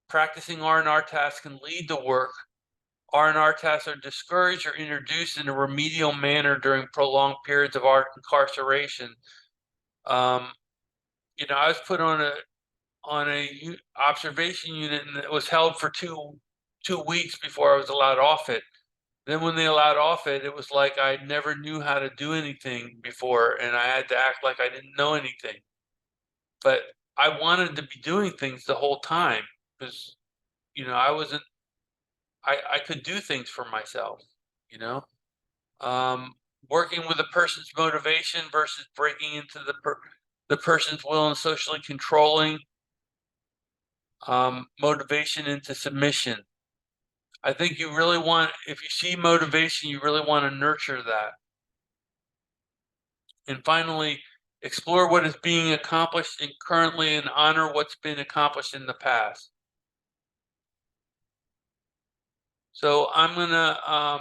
Practicing R&R tasks can lead to work. R&R tasks are discouraged or introduced in a remedial manner during prolonged periods of incarceration. I was put on a observation unit, and it was held for two weeks before I was allowed off it. Then when they allowed off it, it was like I never knew how to do anything before, and I had to act like I didn't know anything. But I wanted to be doing things the whole time because, I could do things for myself, working with a person's motivation versus breaking into the person's will and socially controlling motivation into submission. I think you really want, if you see motivation, you really want to nurture that. And finally, explore what is being accomplished currently and honor what's been accomplished in the past. So I'm gonna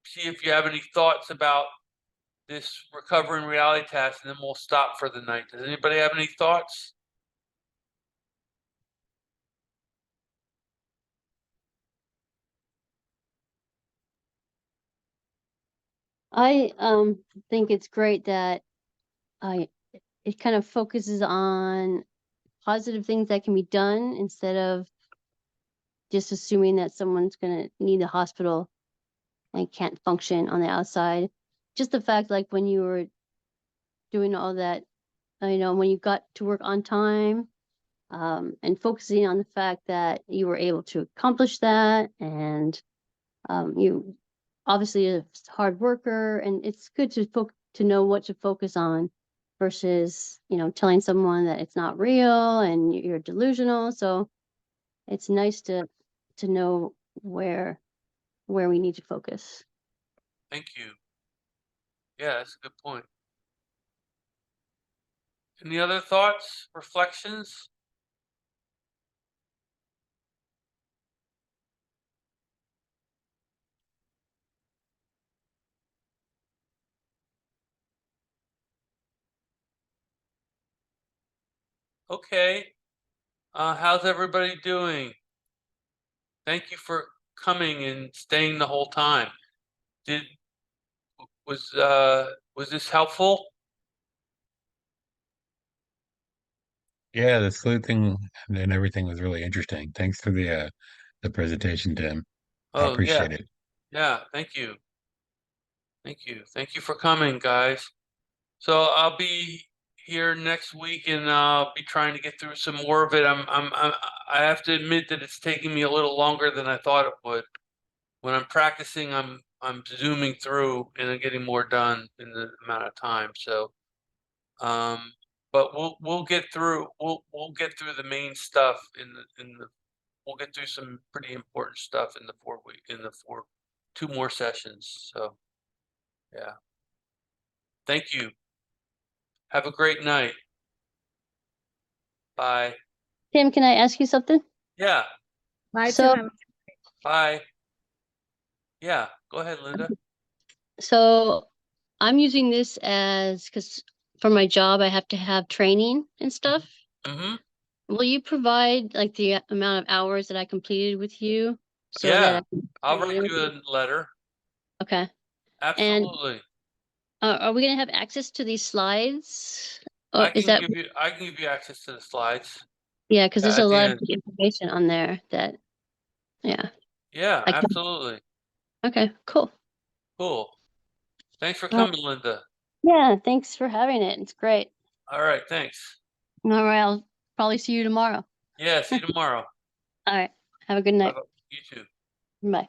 see if you have any thoughts about this recovering reality task, and then we'll stop for the night. Does anybody have any thoughts? I think it's great that it kind of focuses on positive things that can be done instead of just assuming that someone's gonna need a hospital and can't function on the outside. Just the fact, like when you were doing all that, when you got to work on time and focusing on the fact that you were able to accomplish that, and you obviously a hard worker, and it's good to know what to focus on versus, you know, telling someone that it's not real and you're delusional. So it's nice to know where we need to focus. Thank you. Yeah, that's a good point. Any other thoughts, reflections? Okay. How's everybody doing? Thank you for coming and staying the whole time. Was this helpful? Yeah, the sleuthing and everything was really interesting. Thanks for the presentation, Tim. I Oh, yeah. appreciate it. Yeah, thank you. Thank you. Thank you for coming, guys. So I'll be here next week, and I'll be trying to get through some more of it. I have to admit that it's taking me a little longer than I thought it would. When I'm practicing, I'm zooming through and I'm getting more done in the amount of time. So, but we'll get through. We'll get through the main stuff we'll get through some pretty important stuff in the 2 more sessions. So, yeah. Thank you. Have a great night. Bye. Tim, can I ask you something? Yeah. Bye, So- Tim. Bye. Yeah. Go ahead, Linda. So I'm using this because for my job, I have to have training and stuff. Mm-hmm. Will you provide like the amount of hours that I completed with you so Yeah. that I can I'll turn it write in? you a letter. Okay. Absolutely. Are we gonna have access to these slides? I Is can that, give you access to the slides. yeah, because there's at a the lot end. of information on there that, yeah. Yeah, I can- absolutely. Okay, cool. Cool. Thanks for Well- coming, Linda. Yeah, thanks for having it. It's great. All right, thanks. All right, I'll probably see you tomorrow. Yeah, see you tomorrow. All right, have a good night. Bye-bye. You too. Bye.